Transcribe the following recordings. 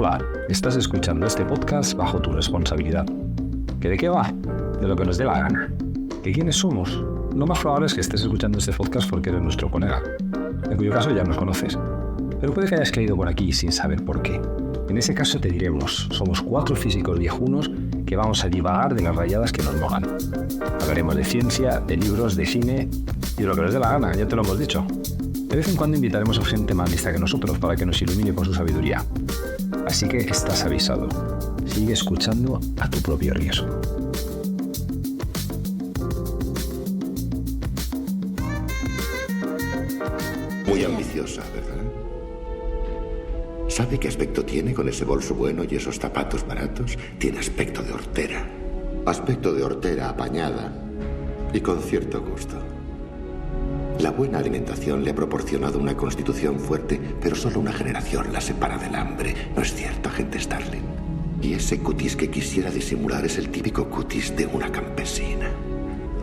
Hola, estás escuchando este podcast bajo tu responsabilidad. ¿Que de qué va? De lo que nos dé la gana. ¿Que quiénes somos? Lo más probable es que estés escuchando este podcast porque eres nuestro colega, en cuyo caso ya nos conoces. Pero puede que hayas caído por aquí sin saber por qué. En ese caso te diremos, somos 4 físicos viejunos que vamos a divagar de las rayadas que nos mojan. Hablaremos de ciencia, de libros, de cine y de lo que nos dé la gana, ya te lo hemos dicho. De vez en cuando invitaremos a gente más lista que nosotros para que nos ilumine con su sabiduría. Así que estás avisado. Sigue escuchando a tu propio riesgo. Muy ambiciosa, ¿verdad? ¿Sabe qué aspecto tiene con ese bolso bueno y esos zapatos baratos? Tiene aspecto de hortera. Aspecto de hortera apañada y con cierto gusto. La buena alimentación le ha proporcionado una constitución fuerte, pero solo una generación la separa del hambre. ¿No es cierto, agente Starling? Y ese cutis que quisiera disimular es el típico cutis de una campesina.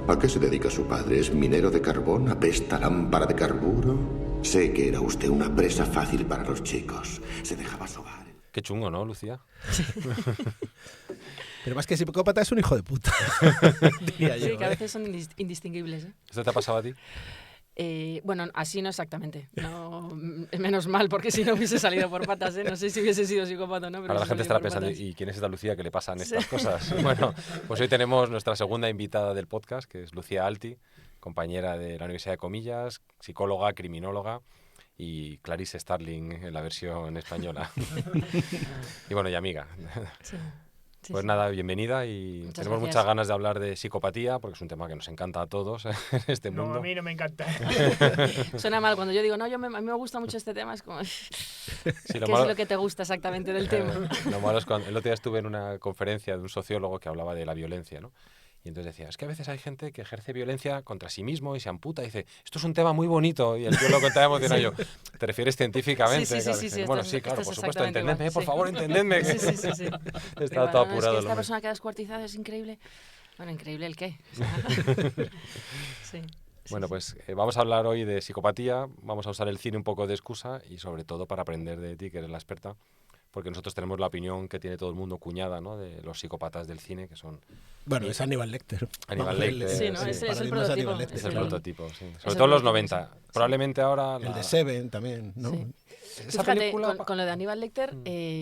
¿A qué se dedica su padre? ¿Es minero de carbón? ¿Apesta lámpara de carburo? Sé que era usted una presa fácil para los chicos. Se dejaba sobar. Qué chungo, ¿no, Lucía? Pero más que psicópata es un hijo de puta. Diría yo, Sí, que a veces son indistinguibles. ¿Esto te ha pasado a ti? Bueno, así no exactamente. No, menos mal, porque si no hubiese salido por patas, ¿eh? No sé si hubiese sido psicópata o no. Pero Ahora la gente estará pensando, patas. ¿y quién es esta Lucía que le pasan estas cosas? Bueno, pues hoy tenemos nuestra segunda invitada del podcast, que es Lucía Alti, compañera de la Universidad de Comillas, psicóloga, criminóloga, y Clarice Starling en la versión española. Y bueno, y amiga. Sí. Sí, Pues sí. nada, bienvenida y Muchas tenemos gracias. muchas ganas de hablar de psicopatía, porque es un tema que nos encanta a todos en este No, mundo. a mí no me encanta. Suena mal cuando yo digo, no, a mí me gusta mucho este tema, es como, Sí, ¿qué es lo que te gusta exactamente del tema? Lo malo es cuando el otro día estuve en una conferencia de un sociólogo que hablaba de la violencia, ¿no? Y entonces decía, es que a veces hay gente que ejerce violencia contra sí mismo y se amputa. Y dice, esto es un tema muy bonito. Y el tío lo contaba emocionado. Yo, ¿te refieres científicamente? Sí, sí, Claro, sí, dice, sí, bueno, estás- sí, claro, estás por supuesto, exactamente entendedme, igual, por sí. favor, entendedme. Sí, sí, sí, sí. Estaba Digo, todo no, apurado. es que el esta hombre. persona queda descuartizada, es increíble. Bueno, ¿increíble el qué? O sea, sí. Bueno, Sí, pues vamos a hablar hoy de psicopatía, vamos a usar el cine un poco de excusa y sobre todo para aprender de ti, que eres la experta, porque nosotros tenemos la opinión que tiene todo el mundo cuñada, ¿no? De los psicópatas del cine, que son Bueno, es Aníbal Lecter. Aníbal Vamos, Lecter, Sí, ¿no? sí. Ese es el paradigma es prototipo. Aníbal Lecter, es el Sí. prototipo, sí. Es Sobre el todo en los prototipo, 90. sí. Probablemente ahora... El de Seven también, ¿no? Sí. Esa Fíjate, película... con lo de Aníbal Lecter,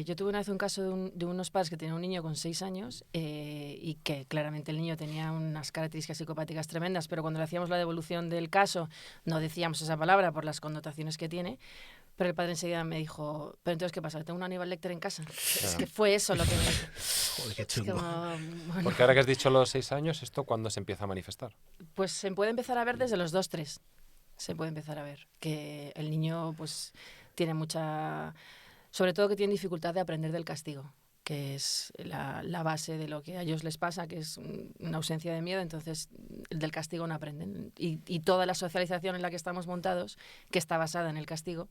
yo tuve una vez un caso de unos padres que tenían un niño con 6 años y que claramente el niño tenía unas características psicopáticas tremendas, pero cuando le hacíamos la devolución del caso no decíamos esa palabra por las connotaciones que tiene. Pero el padre enseguida me dijo, ¿pero entonces qué pasa? ¿Tengo un Aníbal Lecter en casa? Es que fue eso lo que me dijo. Joder, qué Es chungo. como, bueno, Porque ahora que has dicho los 6 años, ¿esto cuándo se empieza a manifestar? pues se puede empezar a ver desde los 2, 3. Se puede empezar a ver que el niño pues tiene mucha... Sobre todo que tiene dificultad de aprender del castigo, que es la base de lo que a ellos les pasa, que es una ausencia de miedo, entonces del castigo no aprenden. Y toda la socialización en la que estamos montados, que está basada en el castigo,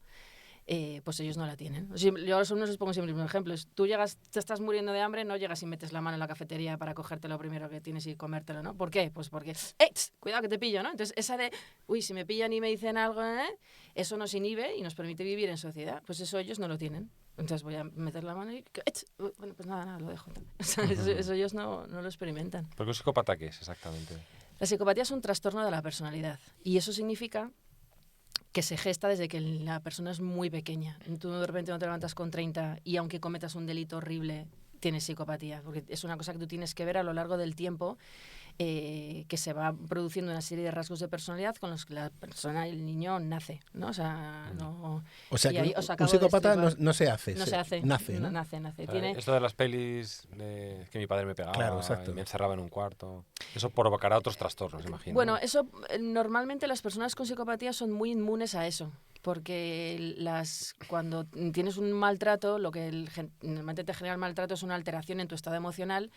pues ellos no la tienen. Yo a los alumnos les pongo siempre un ejemplo. Tú llegas, te estás muriendo de hambre, no llegas y metes la mano en la cafetería para cogerte lo primero que tienes y comértelo, ¿no? ¿Por qué? Pues porque, cuidado que te pillo, ¿no? Entonces esa de, si me pillan y me dicen algo, eso nos inhibe y nos permite vivir en sociedad. Pues eso ellos no lo tienen. Entonces voy a meter la mano y, bueno, pues nada, lo dejo. O sea, eso ellos no lo experimentan. ¿Porque un psicópata qué es exactamente? La psicopatía es un trastorno de la personalidad y eso significa que se gesta desde que la persona es muy pequeña. Tú de repente no te levantas con 30 y aunque cometas un delito horrible, tienes psicopatía, porque es una cosa que tú tienes que ver a lo largo del tiempo, que se va produciendo una serie de rasgos de personalidad con los que la persona, el niño, nace, ¿no? O sea, no... O sea, y que ahí os un acabo de psicópata destripar. no se hace. No se hace. Nace, ¿no? Nace. O sea, Tiene... Esto de las pelis, que mi padre me pegaba Claro, exacto. y me encerraba en un cuarto, eso provocará otros trastornos, imagino. Bueno, eso normalmente las personas con psicopatía son muy inmunes a eso, porque cuando tienes un maltrato, lo que normalmente te genera el maltrato es una alteración en tu estado emocional.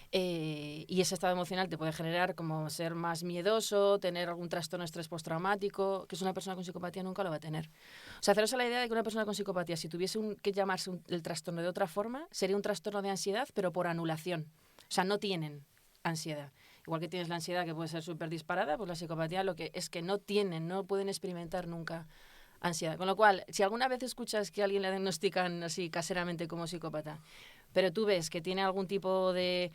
Y ese estado emocional te puede generar como ser más miedoso, tener algún trastorno de estrés postraumático, que es una persona con psicopatía nunca lo va a tener. O sea, haceros a la idea de que una persona con psicopatía, si tuviese que llamarse el trastorno de otra forma, sería un trastorno de ansiedad, pero por anulación. O sea, no tienen ansiedad. Igual que tienes la ansiedad que puede ser súper disparada, pues la psicopatía lo que es que no pueden experimentar nunca Ansiedad. Con lo cual, si alguna vez escuchas que a alguien le diagnostican así caseramente como psicópata, pero tú ves que tiene algún tipo de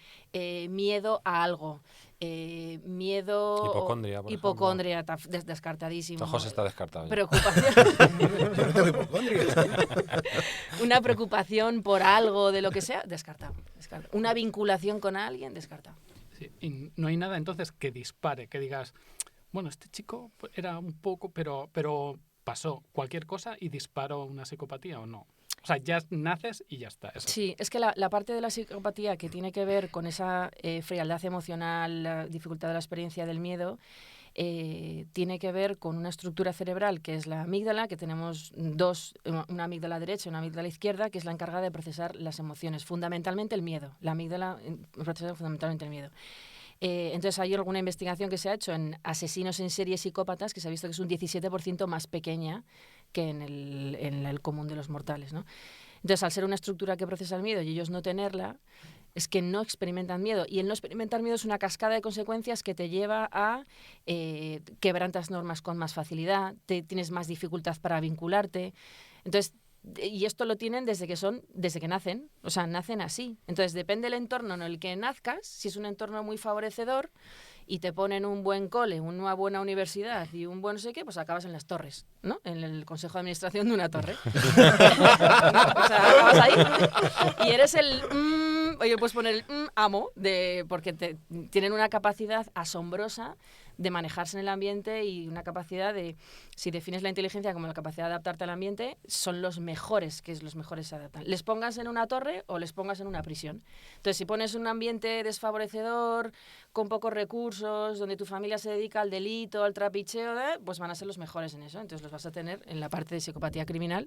miedo a algo, miedo... Hipocondria, por hipocondria, descartadísimo. José está descartado ya. Preocupación. Yo no tengo hipocondria. Una preocupación por algo, de lo que sea, descartado. Una vinculación con alguien, descartado. Sí, y no hay nada entonces que dispare, que digas, bueno, este chico era un poco, pero pasó cualquier cosa y disparó una psicopatía o no. O sea, ya naces y ya está. Eso. Sí, es que la parte de la psicopatía que tiene que ver con esa frialdad emocional, la dificultad de la experiencia del miedo, tiene que ver con una estructura cerebral que es la amígdala, que tenemos dos, una amígdala derecha y una amígdala izquierda, que es la encargada de procesar las emociones, fundamentalmente el miedo. La amígdala procesa fundamentalmente el miedo. Entonces hay alguna investigación que se ha hecho en asesinos en serie psicópatas que se ha visto que es un 17% más pequeña que en el común de los mortales, ¿no? Entonces, al ser una estructura que procesa el miedo y ellos no tenerla, es que no experimentan miedo. Y el no experimentar miedo es una cascada de consecuencias que te lleva a quebrantas normas con más facilidad, tienes más dificultad para vincularte. Entonces, y esto lo tienen desde que nacen, o sea, nacen así. Entonces, depende del entorno en el que nazcas, si es un entorno muy favorecedor y te ponen un buen cole, una buena universidad y un buen no sé qué, pues acabas en las torres, ¿no? En el consejo de administración de una torre. O sea, acabas ahí y eres oye, puedes poner el amo, porque tienen una capacidad asombrosa de manejarse en el ambiente y una capacidad de, si defines la inteligencia como la capacidad de adaptarte al ambiente, son los mejores se adaptan. Les pongas en una torre o les pongas en una prisión. Entonces, si pones un ambiente desfavorecedor, con pocos recursos, donde tu familia se dedica al delito, al trapicheo, pues van a ser los mejores en eso. Entonces los vas a tener en la parte de psicopatía criminal,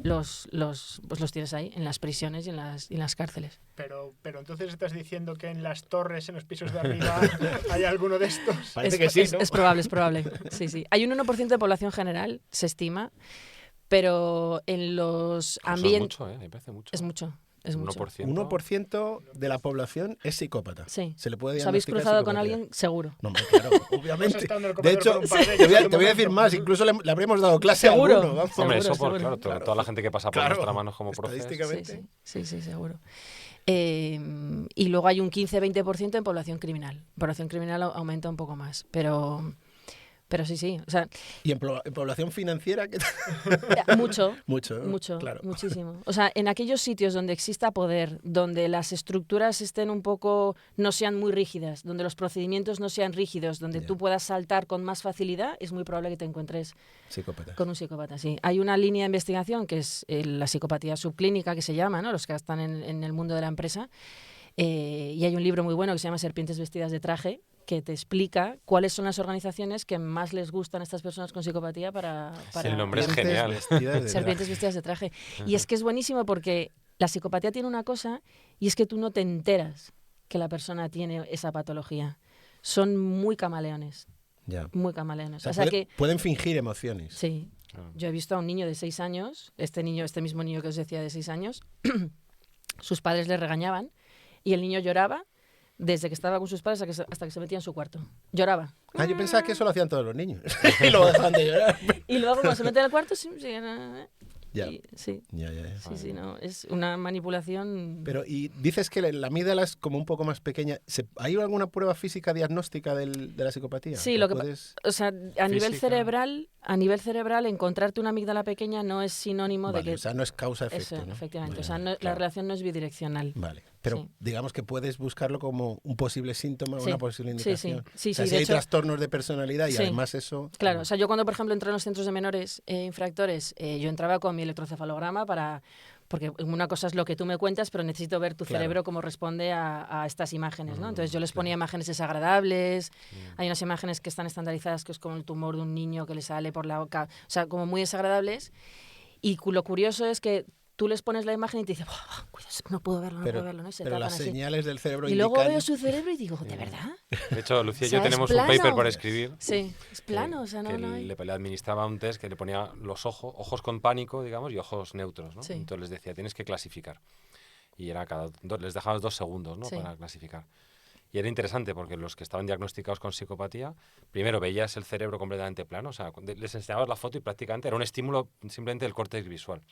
pues los tienes ahí, en las prisiones y en las cárceles. Pero entonces estás diciendo que en las torres, en los pisos de arriba, hay alguno de estos. Parece que sí, ¿no? Es probable. Sí, sí. Hay un 1% de población general, se estima, pero en los ambientes... Es mucho, me parece mucho. Es mucho. 1% de la población es psicópata. Sí. Se le puede ¿Os habéis diagnosticar cruzado con psicopatía. alguien? Seguro. No, hombre, claro, obviamente. Hemos estado en el De comedor hecho, con un par de te voy ellos a decir más. Incluso le habremos dado clase Seguro. a alguno. Vamos. Hombre, eso Seguro, por seguro. claro, toda la gente que pasa por Claro, nuestras manos como profes. estadísticamente. Sí, seguro. Y luego hay un 15-20% en población criminal. Población criminal aumenta un poco más, pero sí. O sea, ¿Y en población financiera? ¿Qué tal? mucho, claro. muchísimo. O sea, en aquellos sitios donde exista poder, donde las estructuras estén no sean muy rígidas, donde los procedimientos no sean rígidos, donde tú puedas saltar con más facilidad, es muy probable que te encuentres con un psicópata. Sí. Hay una línea de investigación que es la psicopatía subclínica, que se llama, ¿no? Los que están en el mundo de la empresa. Y hay un libro muy bueno que se llama Serpientes vestidas de traje, que te explica cuáles son las organizaciones que más les gustan a estas personas con psicopatía para El nombre es genial. Serpientes vestidas de traje. Y es que es buenísimo porque la psicopatía tiene una cosa y es que tú no te enteras que la persona tiene esa patología. Son muy camaleones. Ya. Muy camaleones. O sea, O sea pueden fingir emociones. Sí. Yo he visto a un niño de 6 años, este mismo niño que os decía de 6 años, sus padres le regañaban y el niño lloraba desde que estaba con sus padres hasta que se metía en su cuarto. Lloraba. Yo pensaba que eso lo hacían todos los niños. Y luego dejaban de llorar. Y luego cuando se mete en el cuarto, sí. Ya. Sí. Ya. Sí, no. Es una manipulación. Pero, y dices que la amígdala es como un poco más pequeña. ¿Hay alguna prueba física diagnóstica de la psicopatía? Sí, o sea, a nivel cerebral, encontrarte una amígdala pequeña no es sinónimo de que... O sea, no es causa-efecto, ¿no? Efectivamente. Vale, o sea, la relación no es bidireccional. Vale. Pero digamos que puedes buscarlo como un posible síntoma o una posible indicación. Sí, o sea, si de hay hecho, trastornos de personalidad y además eso... Claro, o sea, yo cuando, por ejemplo, entré en los centros de menores infractores, yo entraba con mi electrocefalograma porque una cosa es lo que tú me cuentas, pero necesito ver tu cerebro cómo responde a estas imágenes, ¿no? Entonces yo les ponía imágenes desagradables, hay unas imágenes que están estandarizadas que es como el tumor de un niño que le sale por la boca, o sea, como muy desagradables, y lo curioso es que tú les pones la imagen y te dicen, cuidado, no puedo verlo, ¿no? Y se pero las así. señales del cerebro y luego veo su cerebro y digo, ¿de verdad? De hecho, Lucía y O sea, yo tenemos es un paper plano. por escribir. Sí, es plano, o sea, no hay... Le administraba un test que le ponía los ojos con pánico, digamos, y ojos neutros, ¿no? Sí. Entonces les decía, tienes que clasificar. Y era les dejabas 2 segundos, ¿no? Sí. Para clasificar. Y era interesante porque los que estaban diagnosticados con psicopatía, primero veías el cerebro completamente plano, o sea, les enseñabas la foto y prácticamente era un estímulo simplemente del córtex visual,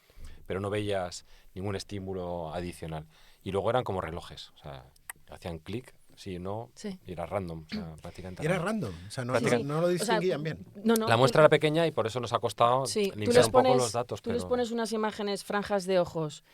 pero no veías ningún estímulo adicional. Y luego eran como relojes, o sea, hacían clic, sí, no, Sí. y era random, o sea, prácticamente Era random, o sea, no, Sí, sí. no lo distinguían O sea, bien. No, no. La muestra era pequeña y por eso nos ha costado Sí, limpiar un poco los datos. tú les pero- pones unas imágenes, franjas de ojos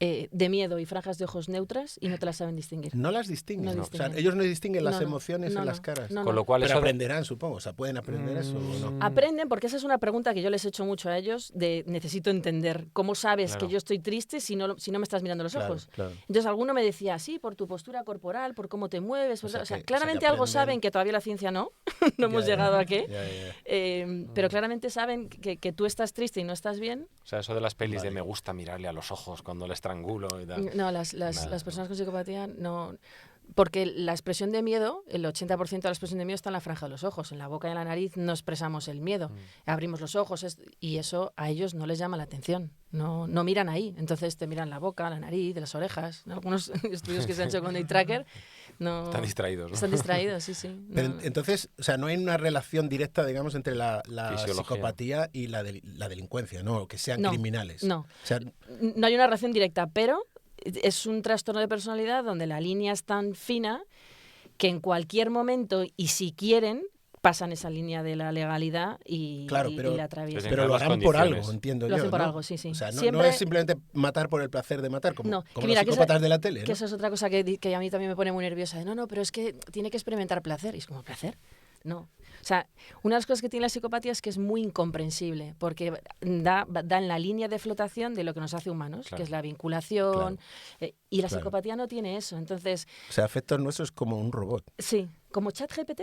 de miedo y franjas de ojos neutras y no te las saben distinguir. No las distinguen. No O sea, distinguen. ellos no distinguen las No, no, emociones no, en no, las caras. no, Con no. lo cual Pero eso de- aprenderán, supongo. O sea, ¿pueden aprender eso o no? Aprenden, porque esa es una pregunta que yo les he hecho mucho a ellos, de necesito entender cómo sabes Claro. que yo estoy triste si no me estás mirando los Claro, ojos. claro. Entonces alguno me decía, sí, por tu postura corporal, por cómo te mueves. O sea O sea, que- claramente o sea que algo aprenden- saben que todavía la ciencia no, no hemos Ya, ya, llegado a qué. ya, ya. Pero claramente saben que tú estás triste y no estás bien. O sea, eso de las pelis Vale. de me gusta mirarle a los ojos cuando le estrangulo y tal. No, las Nada, personas con psicopatía no. Porque la expresión de miedo, el 80% de la expresión de miedo está en la franja de los ojos. En la boca y en la nariz no expresamos el miedo. Abrimos los ojos y eso a ellos no les llama la atención. No miran ahí. Entonces te miran la boca, la nariz, las orejas. ¿No? Algunos estudios que se han hecho con Day Tracker no. Están distraídos, ¿no? Están distraídos, sí, sí. Pero No. entonces, o sea, no hay una relación directa, digamos, entre la Fisiología. psicopatía y la delincuencia, ¿no? Que sean No, criminales. no. O sea, No hay una relación directa, pero es un trastorno de personalidad donde la línea es tan fina que en cualquier momento, y si quieren, pasan esa línea de la legalidad y, Claro, y pero- la atraviesan. pero lo las harán por condiciones. algo, entiendo Lo yo. hacen por ¿no? algo, sí, sí. O sea, no Siempre- es simplemente matar por el placer de matar, como, No, como que mira, los que psicópatas esa- de la tele, Que ¿no? eso es otra cosa que a mí también me pone muy nerviosa. No, pero es que tiene que experimentar placer. Y es como, ¿placer? No. O sea, una de las cosas que tiene la psicopatía es que es muy incomprensible, porque da en la línea de flotación de lo que nos hace humanos, Claro. que es la vinculación, y la Claro. psicopatía no tiene eso. Entonces, O sea, afectos nuestros como un robot. sí, como ChatGPT.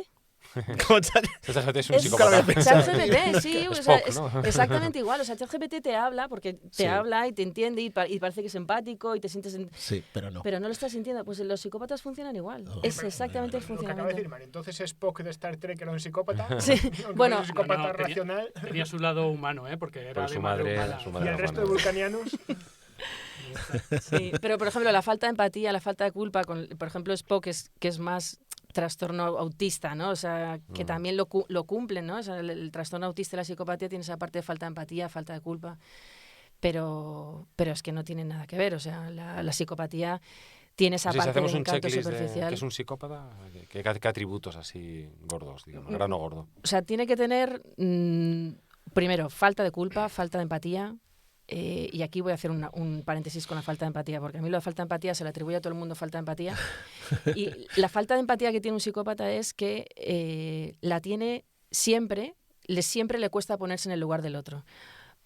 ChatGPT es un Es psicópata. ChatGPT, sí, o sea, Spock, ¿no? exactamente igual. O sea, ChatGPT te habla porque te Sí. habla y te entiende y parece que es empático y te sientes... Sí, pero no. Pero no lo estás sintiendo. Pues los psicópatas funcionan igual. Oh. Es exactamente el Lo que acaba de funcionamiento. decir Mario, entonces Spock de Star Trek era un psicópata. Sí, Aunque bueno. fuese un psicópata No, no, tenía- racional. Tenía su lado humano, ¿eh? Porque era Pero de su madre madre- humana. su Y madre el resto de humana. vulcanianos. Sí, pero por ejemplo, la falta de empatía, la falta de culpa, por ejemplo, Spock, que es más trastorno autista, ¿no? O sea, que también lo cumplen, ¿no? O sea, el trastorno autista y la psicopatía tiene esa parte de falta de empatía, falta de culpa, pero es que no tienen nada que ver. O sea, la psicopatía tiene esa Así, si parte hacemos de un encanto checklist de superficial. qué es un psicópata, ¿qué atributos así gordos, digamos, grano gordo? O sea, tiene que tener, primero, falta de culpa, falta de empatía. Y aquí voy a hacer un paréntesis con la falta de empatía, porque a mí la falta de empatía se le atribuye a todo el mundo falta de empatía. Y la falta de empatía que tiene un psicópata es que la tiene siempre le cuesta ponerse en el lugar del otro.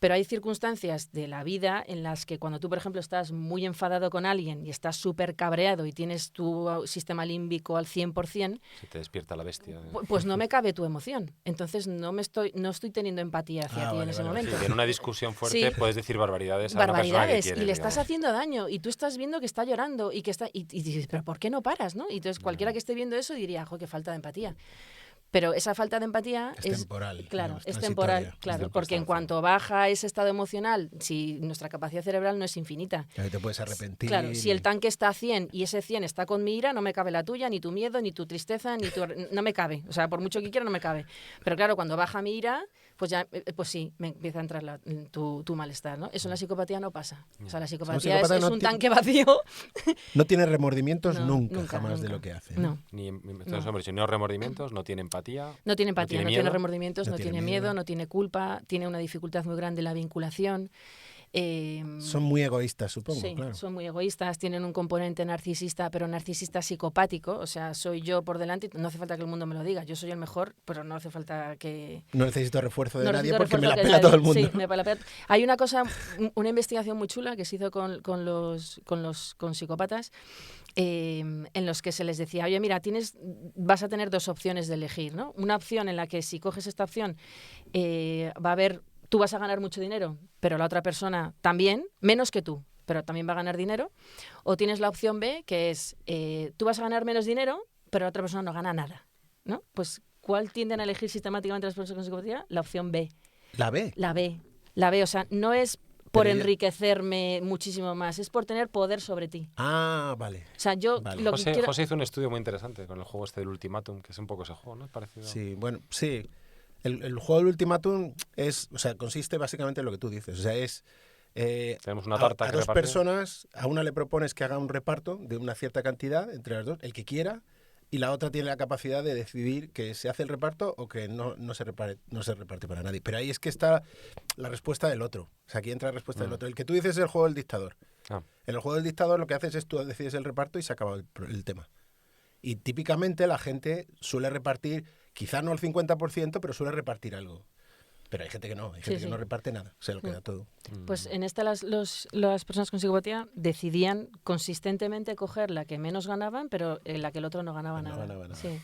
Pero hay circunstancias de la vida en las que cuando tú, por ejemplo, estás muy enfadado con alguien y estás súper cabreado y tienes tu sistema límbico al 100%, Se te despierta la bestia. pues no me cabe tu emoción. Entonces no estoy teniendo empatía hacia ti en vale, ese vale, Sí, momento. que en una discusión fuerte Sí. puedes decir barbaridades a una persona que Barbaridades, quieres, y le estás digamos. haciendo daño y tú estás viendo que está llorando y que está y dices, pero ¿por qué no paras, no? Y entonces cualquiera que esté viendo eso diría, jo, qué falta de empatía. Pero esa falta de empatía Es temporal, claro, digamos, es transitoria, temporal, es claro, de porque en circunstancia. cuanto baja ese estado emocional, si nuestra capacidad cerebral no es infinita. Ahí te puedes arrepentir. Claro, si el tanque está a 100 y ese 100 está con mi ira, no me cabe la tuya, ni tu miedo, ni tu tristeza, no me cabe. O sea, por mucho que quiera, no me cabe. Pero claro, cuando baja mi ira, pues ya, pues sí, me empieza a entrar tu malestar, ¿no? Eso en la psicopatía no pasa. O sea, la psicopatía psicópata es no un tiene- tanque vacío. No tiene remordimientos No, nunca, jamás de nunca. lo que hace. No. Entonces, hombre, si no remordimientos, no tiene empatía. No tiene empatía, no tiene miedo. remordimientos, No no tiene tiene miedo. miedo, no tiene culpa, tiene una dificultad muy grande en la vinculación. Son muy egoístas, supongo, Sí, claro. son muy egoístas, tienen un componente narcisista, pero narcisista psicopático, o sea, soy yo por delante, no hace falta que el mundo me lo diga, yo soy el mejor, pero no hace falta que... No necesito refuerzo de no nadie necesito porque me la refuerzo que pela nadie. todo el mundo. Sí, me la pela. Hay una cosa, una investigación muy chula que se hizo con psicópatas, en los que se les decía, oye, mira, vas a tener dos opciones de elegir, ¿no? Una opción en la que si coges esta opción va a haber, tú vas a ganar mucho dinero, pero la otra persona también, menos que tú, pero también va a ganar dinero. O tienes la opción B, que es, tú vas a ganar menos dinero, pero la otra persona no gana nada, ¿no? Pues, ¿cuál tienden a elegir sistemáticamente las personas con psicopatía? La opción B. ¿La ve? La B. La B, o sea, no es por Pero ella- enriquecerme muchísimo más, es por tener poder sobre ti. Ah, vale. O sea, yo Vale. lo que quiero... José hizo un estudio muy interesante con el juego este del Ultimátum, que es un poco ese juego, ¿no? Es parecido. Sí, bueno, sí. El juego del ultimátum es, o sea, consiste básicamente en lo que tú dices. O sea, es Tenemos una tarta a que dos repartir. personas, a una le propones que haga un reparto de una cierta cantidad entre las dos, el que quiera, y la otra tiene la capacidad de decidir que se hace el reparto o que no se reparte para nadie. Pero ahí es que está la respuesta del otro. O sea, aquí entra la respuesta del otro. El que tú dices es el juego del dictador. Ah. En el juego del dictador lo que haces es tú decides el reparto y se acaba el tema. Y típicamente la gente suele repartir, quizá no el 50%, pero suele repartir algo. Pero hay gente que no, hay gente Sí, que sí. no reparte nada, se lo queda todo. Pues en esta las personas con psicopatía decidían consistentemente coger la que menos ganaban, pero en la que el otro no ganaba No nada. ganaba nada. Sí.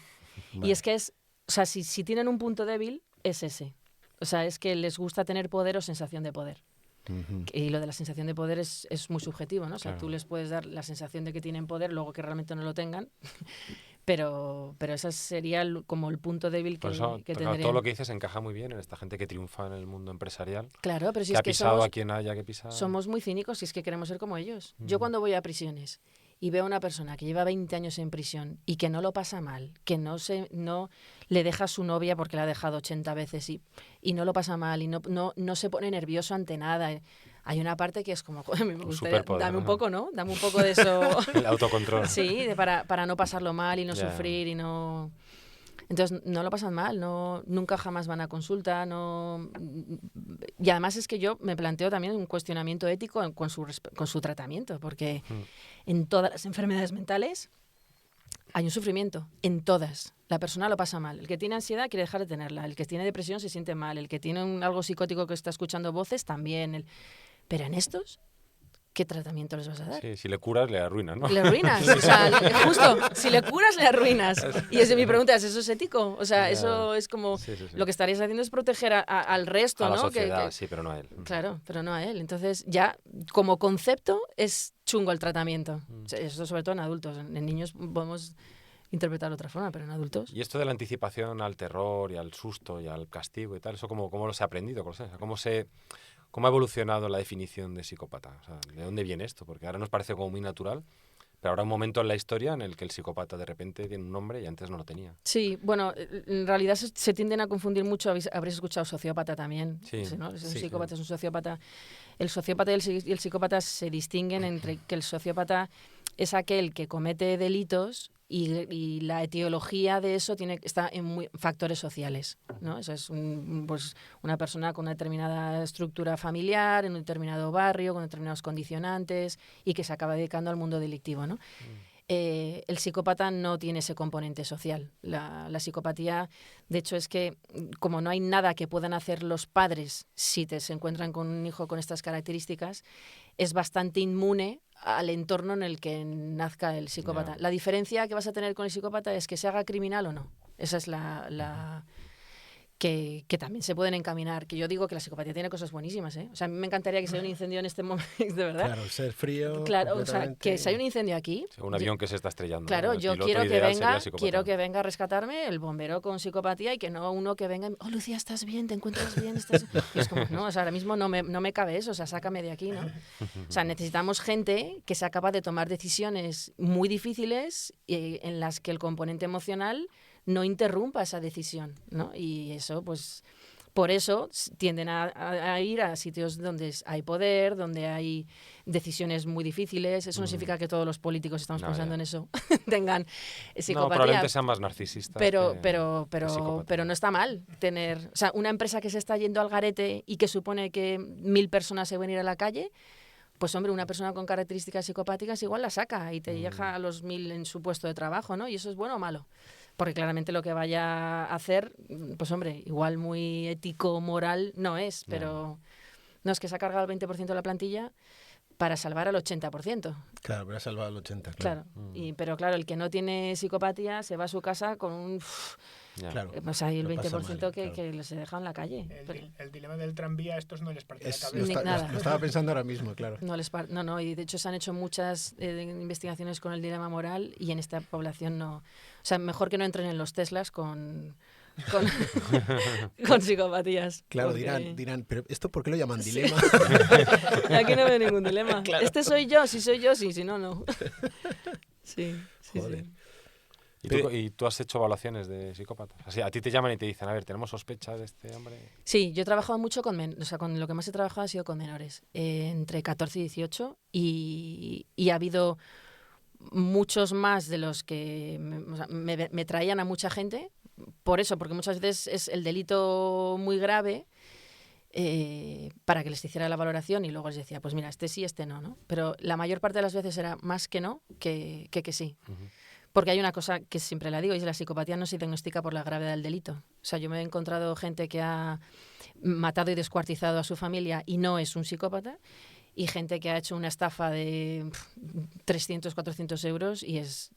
Vale. Y es que o sea, si tienen un punto débil, es ese. O sea, es que les gusta tener poder o sensación de poder. Ujú. Y lo de la sensación de poder es muy subjetivo, ¿no? O sea, Claro. tú les puedes dar la sensación de que tienen poder, luego que realmente no lo tengan, pero ese sería como el punto débil Por que eso, claro, tendrían. todo lo que dices encaja muy bien en esta gente que triunfa en el mundo empresarial, Claro, pero si que es ha que pisado a quien haya que pisar. somos muy cínicos y es que queremos ser como ellos. Yo cuando voy a prisiones y veo a una persona que lleva 20 años en prisión y que no lo pasa mal, que no le deja a su novia porque la ha dejado 80 veces y no lo pasa mal y no se pone nervioso ante nada. Hay una parte que es como, joder, a mí me Un gustaría, superpoder, dame un ajá. poco, ¿no? Dame un poco de eso. El autocontrol. Sí, para no pasarlo mal y no Ya. sufrir y no... Entonces, no lo pasan mal, nunca jamás van a consulta, Y además es que yo me planteo también un cuestionamiento ético con su tratamiento, porque en todas las enfermedades mentales hay un sufrimiento, en todas. La persona lo pasa mal. El que tiene ansiedad quiere dejar de tenerla, el que tiene depresión se siente mal, el que tiene algo psicótico que está escuchando voces también. Pero en estos, ¿qué tratamiento les vas a dar? Sí, si le curas, le arruinas, ¿no? Le arruinas, o sea, justo, si le curas, le arruinas. Y mi pregunta es, ¿eso es ético? O sea, Ya. eso es como, Sí, sí, sí. lo que estaréis haciendo es proteger al resto, A la ¿no? sociedad, sí, pero no a él. Claro, pero no a él. Entonces, ya, como concepto, es chungo el tratamiento. O sea, eso sobre todo en adultos. En niños podemos interpretarlo de otra forma, pero en adultos... Y esto de la anticipación al terror y al susto y al castigo y tal, ¿eso cómo lo se ha aprendido? ¿Cómo ha evolucionado la definición de psicópata? O sea, ¿de dónde viene esto? Porque ahora nos parece como muy natural, pero habrá un momento en la historia en el que el psicópata de repente tiene un nombre y antes no lo tenía. Sí, bueno, en realidad se tienden a confundir mucho. Habréis escuchado sociópata también. Sí. ¿No? Es un Sí, psicópata, claro. es un sociópata. El sociópata y el psicópata se distinguen entre que el sociópata es aquel que comete delitos y la etiología de eso está en factores sociales, ¿no? Eso es pues una persona con una determinada estructura familiar, en un determinado barrio, con determinados condicionantes y que se acaba dedicando al mundo delictivo, ¿no? El psicópata no tiene ese componente social. La psicopatía, de hecho, es que como no hay nada que puedan hacer los padres si se encuentran con un hijo con estas características, es bastante inmune al entorno en el que nazca el psicópata. Ya. La diferencia que vas a tener con el psicópata es que se haga criminal o no. Esa es que también se pueden encaminar. Que yo digo que la psicopatía tiene cosas buenísimas, ¿eh? O sea, a mí me encantaría que se haya un incendio en este momento, de verdad. Claro, ser frío. Claro, o sea, completamente. que si hay un incendio aquí... O sea, un avión que se está estrellando. Claro, ¿no? El yo piloto quiero ideal sería psicópata. que venga a rescatarme el bombero con psicopatía y que no uno que venga y, oh, Lucía, ¿estás bien? ¿Te encuentras bien? Y es como, no, o sea, ahora mismo no me cabe eso, o sea, sácame de aquí, ¿no? O sea, necesitamos gente que sea capaz de tomar decisiones muy difíciles en las que el componente emocional no interrumpa esa decisión, ¿no? Y eso, pues... Por eso tienden a ir a sitios donde hay poder, donde hay decisiones muy difíciles. Eso no significa que todos los políticos estamos No, pensando ya. en eso, tengan No, psicopatía. probablemente sean más narcisistas. Pero psicópatas. no está mal tener... O sea, una empresa que se está yendo al garete y que supone que 1000 personas se van a ir a la calle, pues hombre, una persona con características psicopáticas igual la saca y te deja a los 1000 en su puesto de trabajo, ¿no? Y eso es bueno o malo. Porque claramente lo que vaya a hacer, pues hombre, igual muy ético, moral, no es, pero no es que se ha cargado el 20% de la plantilla para salvar al 80%. Claro, pero ha salvado el 80%. Claro. Pero claro, el que no tiene psicopatía se va a su casa con un... Ya. Claro. Pues hay el Lo 20% pasa mal, que, claro. que se deja en la calle. El dilema del tranvía, a estos no les parte la Lo, cabeza. nada. lo estaba pensando ahora mismo, claro. No, y de hecho se han hecho muchas investigaciones con el dilema moral y en esta población no. O sea, mejor que no entren en los Teslas con con psicopatías. Claro, porque dirán, pero ¿esto por qué lo llaman dilema? aquí no veo ningún dilema. Claro. Este soy yo, si soy yo, sí, si no, no. Sí. Joder. ¿Y tú has hecho evaluaciones de psicópatas? Así, a ti te llaman y te dicen, a ver, tenemos sospechas de este hombre. Sí, yo he trabajado mucho con lo que más he trabajado ha sido con menores, entre 14 y 18, y ha habido muchos más de los que me traían a mucha gente, por eso, porque muchas veces es el delito muy grave, para que les hiciera la valoración y luego les decía, pues mira, este sí, este no, ¿no? Pero la mayor parte de las veces era más que no que sí. Uh-huh. Porque hay una cosa que siempre la digo, y es la psicopatía no se diagnostica por la gravedad del delito. O sea, yo me he encontrado gente que ha matado y descuartizado a su familia y no es un psicópata, y gente que ha hecho una estafa de 300, 400 euros y es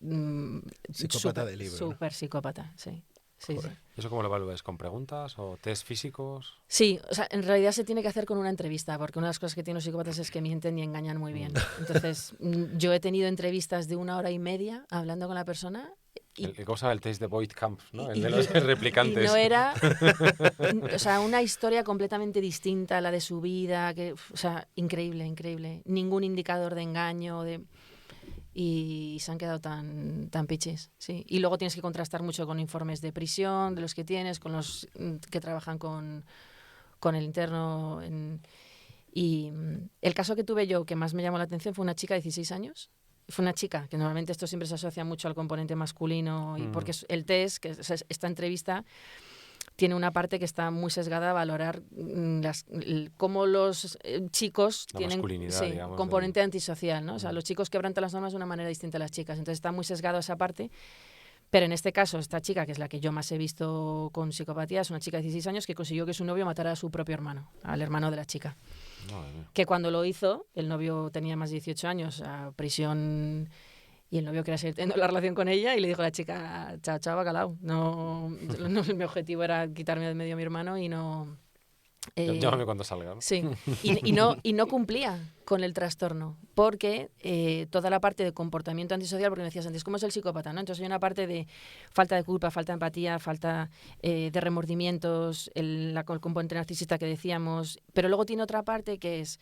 Psicópata de libro, ¿no? súper psicópata, sí. Sí, sí. ¿Eso cómo lo evalúas? ¿Con preguntas o test físicos? Sí, o sea, en realidad se tiene que hacer con una entrevista, porque una de las cosas que tienen los psicópatas es que mienten y engañan muy bien. Entonces, yo he tenido entrevistas de 1 hora y media hablando con la persona. ¿Cómo se llama el test de Boyd Camp, ¿no? El de los replicantes. Y no era, o sea, una historia completamente distinta a la de su vida, o sea, increíble, increíble. Ningún indicador de engaño, y se han quedado tan pichis, sí. Y luego tienes que contrastar mucho con informes de prisión, de los que tienes, con los que trabajan con el interno. Y el caso que tuve yo, que más me llamó la atención, fue una chica de 16 años. Fue una chica, que normalmente esto siempre se asocia mucho al componente masculino, y porque el test, esta entrevista, tiene una parte que está muy sesgada a valorar cómo los chicos la tienen digamos, componente antisocial, ¿no? O sea, los chicos quebrantan las normas de una manera distinta a las chicas. Entonces está muy sesgado esa parte. Pero en este caso, esta chica, que es la que yo más he visto con psicopatía, es una chica de 16 años que consiguió que su novio matara a su propio hermano, al hermano de la chica. Que cuando lo hizo, el novio tenía más de 18 años, a prisión, y el novio quería seguir teniendo la relación con ella, y le dijo a la chica, chao, chao, bacalao. No, mi objetivo era quitarme de medio a mi hermano y no... Llámame cuando salga, ¿no? Sí, y no cumplía con el trastorno, porque toda la parte de comportamiento antisocial, porque me decías antes, ¿cómo es el psicópata? ¿No? Entonces hay una parte de falta de culpa, falta de empatía, falta de remordimientos, el componente narcisista que decíamos, pero luego tiene otra parte que es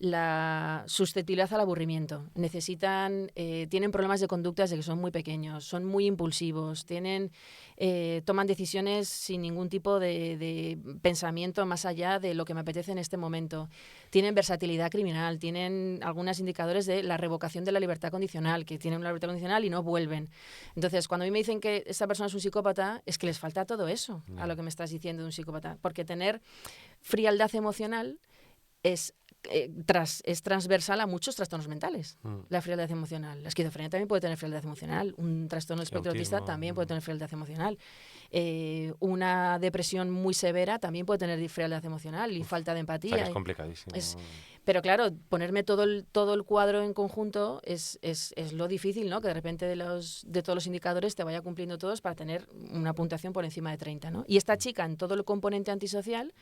la susceptibilidad al aburrimiento. Tienen problemas de conducta desde que son muy pequeños, son muy impulsivos, toman decisiones sin ningún tipo de pensamiento más allá de lo que me apetece en este momento. Tienen versatilidad criminal, tienen algunos indicadores de la revocación de la libertad condicional, que tienen una libertad condicional y no vuelven. Entonces, cuando a mí me dicen que esta persona es un psicópata, es que les falta todo eso a lo que me estás diciendo de un psicópata. Porque tener frialdad emocional es transversal a muchos trastornos mentales, la frialdad emocional. La esquizofrenia también puede tener frialdad emocional, un trastorno del espectro autista también puede tener frialdad emocional, una depresión muy severa también puede tener frialdad emocional y falta de empatía. O sea, que es complicadísimo. Pero claro, ponerme todo el cuadro en conjunto es lo difícil, ¿no? Que de repente de todos los indicadores te vaya cumpliendo todos para tener una puntuación por encima de 30, ¿no? Y esta chica en todo el componente antisocial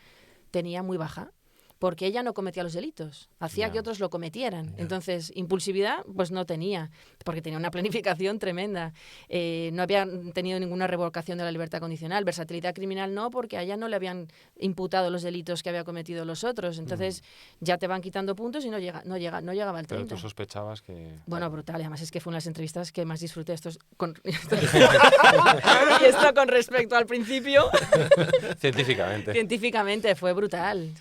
tenía muy baja, porque ella no cometía los delitos, hacía que otros lo cometieran. Entonces, impulsividad, pues no tenía, porque tenía una planificación tremenda. No había tenido ninguna revocación de la libertad condicional. Versatilidad criminal no, porque a ella no le habían imputado los delitos que había cometido los otros. Entonces, ya te van quitando puntos y no llegaba al 30. Pero tú sospechabas que... Bueno, brutal. Además, es que fue una de las entrevistas que más disfruté. Y esto con respecto al principio. Científicamente, fue brutal.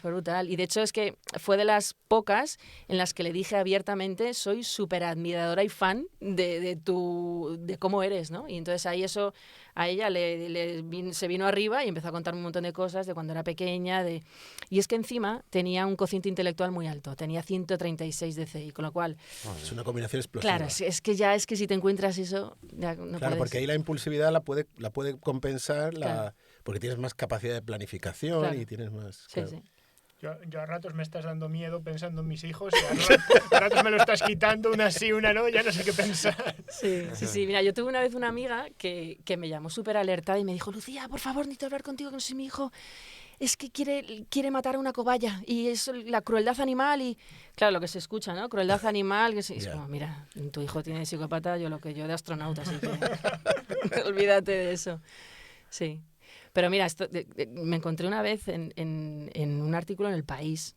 Y de hecho es que fue de las pocas en las que le dije abiertamente, soy súper admiradora y fan de cómo eres, ¿no? Y entonces ahí eso a ella se vino arriba y empezó a contarme un montón de cosas de cuando era pequeña. Y es que encima tenía un cociente intelectual muy alto, tenía 136 de CI, con lo cual... Es una combinación explosiva. Claro, es que si te encuentras eso, ya no Claro, puedes. porque ahí la impulsividad la puede compensar, Claro. porque tienes más capacidad de planificación, Claro. y tienes más... Sí, Claro. sí. Yo a ratos me estás dando miedo pensando en mis hijos y a ratos me lo estás quitando, una sí, una no, ya no sé qué pensar. Sí. Mira, yo tuve una vez una amiga que me llamó súper alertada y me dijo, Lucía, por favor, necesito hablar contigo, que no soy mi hijo. Es que quiere matar a una cobaya y es la crueldad animal y... Claro, lo que se escucha, ¿no? Crueldad animal. Es como, mira, tu hijo tiene psicópata, yo de astronauta, así que olvídate de eso. Sí. Pero mira, me encontré una vez en un artículo en El País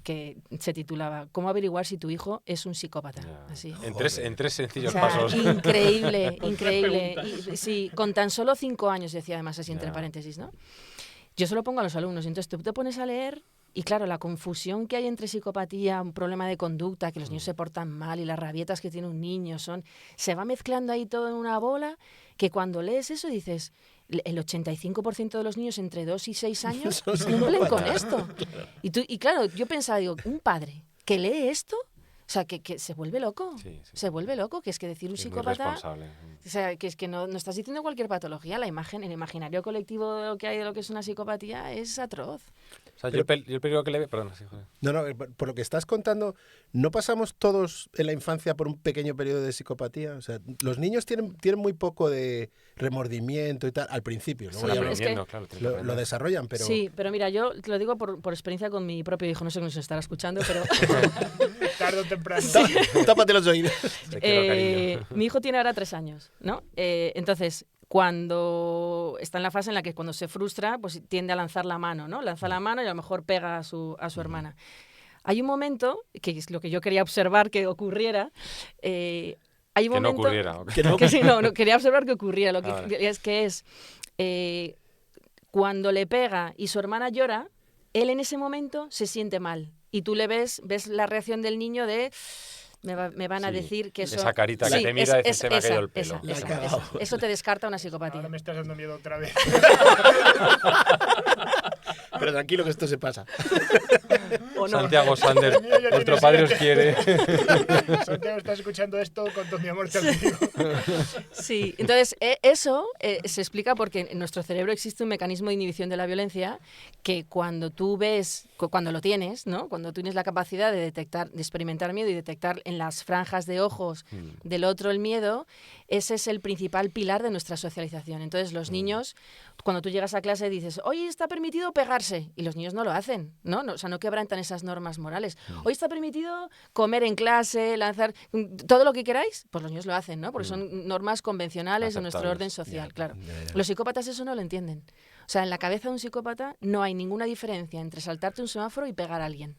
que se titulaba ¿Cómo averiguar si tu hijo es un psicópata? Así. En tres sencillos O sea, pasos. increíble, Con increíble. 3 preguntas. Y, sí, con tan solo 5 años, decía además así entre Ya. paréntesis, ¿no? Yo se lo pongo a los alumnos, entonces tú te pones a leer y claro, la confusión que hay entre psicopatía, un problema de conducta, que los niños se portan mal y las rabietas que tiene un niño se va mezclando ahí todo en una bola, que cuando lees eso dices, el 85% de los niños entre 2 y 6 años cumplen con esto. Y claro, yo pensaba, digo, un padre que lee esto, o sea, que se vuelve loco. Sí, sí. Se vuelve loco, que es que decir un Es muy psicópata... responsable. O sea, que es que no estás diciendo cualquier patología. La imagen, el imaginario colectivo de lo que hay de lo que es una psicopatía es atroz. O sea, yo el peligro que le veo... Perdón, sí, joder. No, por lo que estás contando, ¿no pasamos todos en la infancia por un pequeño periodo de psicopatía? O sea, los niños tienen muy poco de remordimiento y tal al principio. Luego Sí, ya pero es que Claro, tiene que lo aprender. desarrollan, pero... Sí, pero mira, yo te lo digo por experiencia con mi propio hijo. No sé cómo se estará escuchando, pero Tarde o temprano. Tápate los oídos. Te quiero, cariño. mi hijo tiene ahora 3 años, ¿no? Entonces, cuando está en la fase en la que cuando se frustra, pues tiende a lanzar la mano, ¿no? Lanza la mano y a lo mejor pega a su hermana. Hay un momento, que es lo que yo quería observar que ocurriera, hay un Que no momento... ocurriera. ¿ok? Que sí, no, quería observar que ocurriera. Lo que vale. es cuando le pega y su hermana llora, él en ese momento se siente mal. Y tú le ves la reacción del niño de... Me van a Sí, decir que eso... esa carita que te mira y dices, se me ha caído el pelo. esa, La ha esa, cagado. eso te descarta una psicopatía. Ahora me estás dando miedo otra vez. Pero tranquilo que esto se pasa. ¿O no? Santiago Sander, El mío ya nuestro tiene padre os 7. quiere. Santiago, estás escuchando esto con todo mi amor te lo digo. Sí, entonces eso se explica porque en nuestro cerebro existe un mecanismo de inhibición de la violencia que cuando tú ves, cuando lo tienes, ¿no? Cuando tú tienes la capacidad de detectar, de experimentar miedo y detectar en las franjas de ojos del otro el miedo, ese es el principal pilar de nuestra socialización. Entonces los niños, cuando tú llegas a clase dices, hoy está permitido pegarse, y los niños no lo hacen, ¿no? O sea, no quebrantan esas normas morales. Hoy está permitido comer en clase, lanzar todo lo que queráis, pues los niños lo hacen, ¿no? Porque son normas convencionales de nuestro orden social, claro. Los psicópatas eso no lo entienden. O sea, en la cabeza de un psicópata no hay ninguna diferencia entre saltarte un semáforo y pegar a alguien.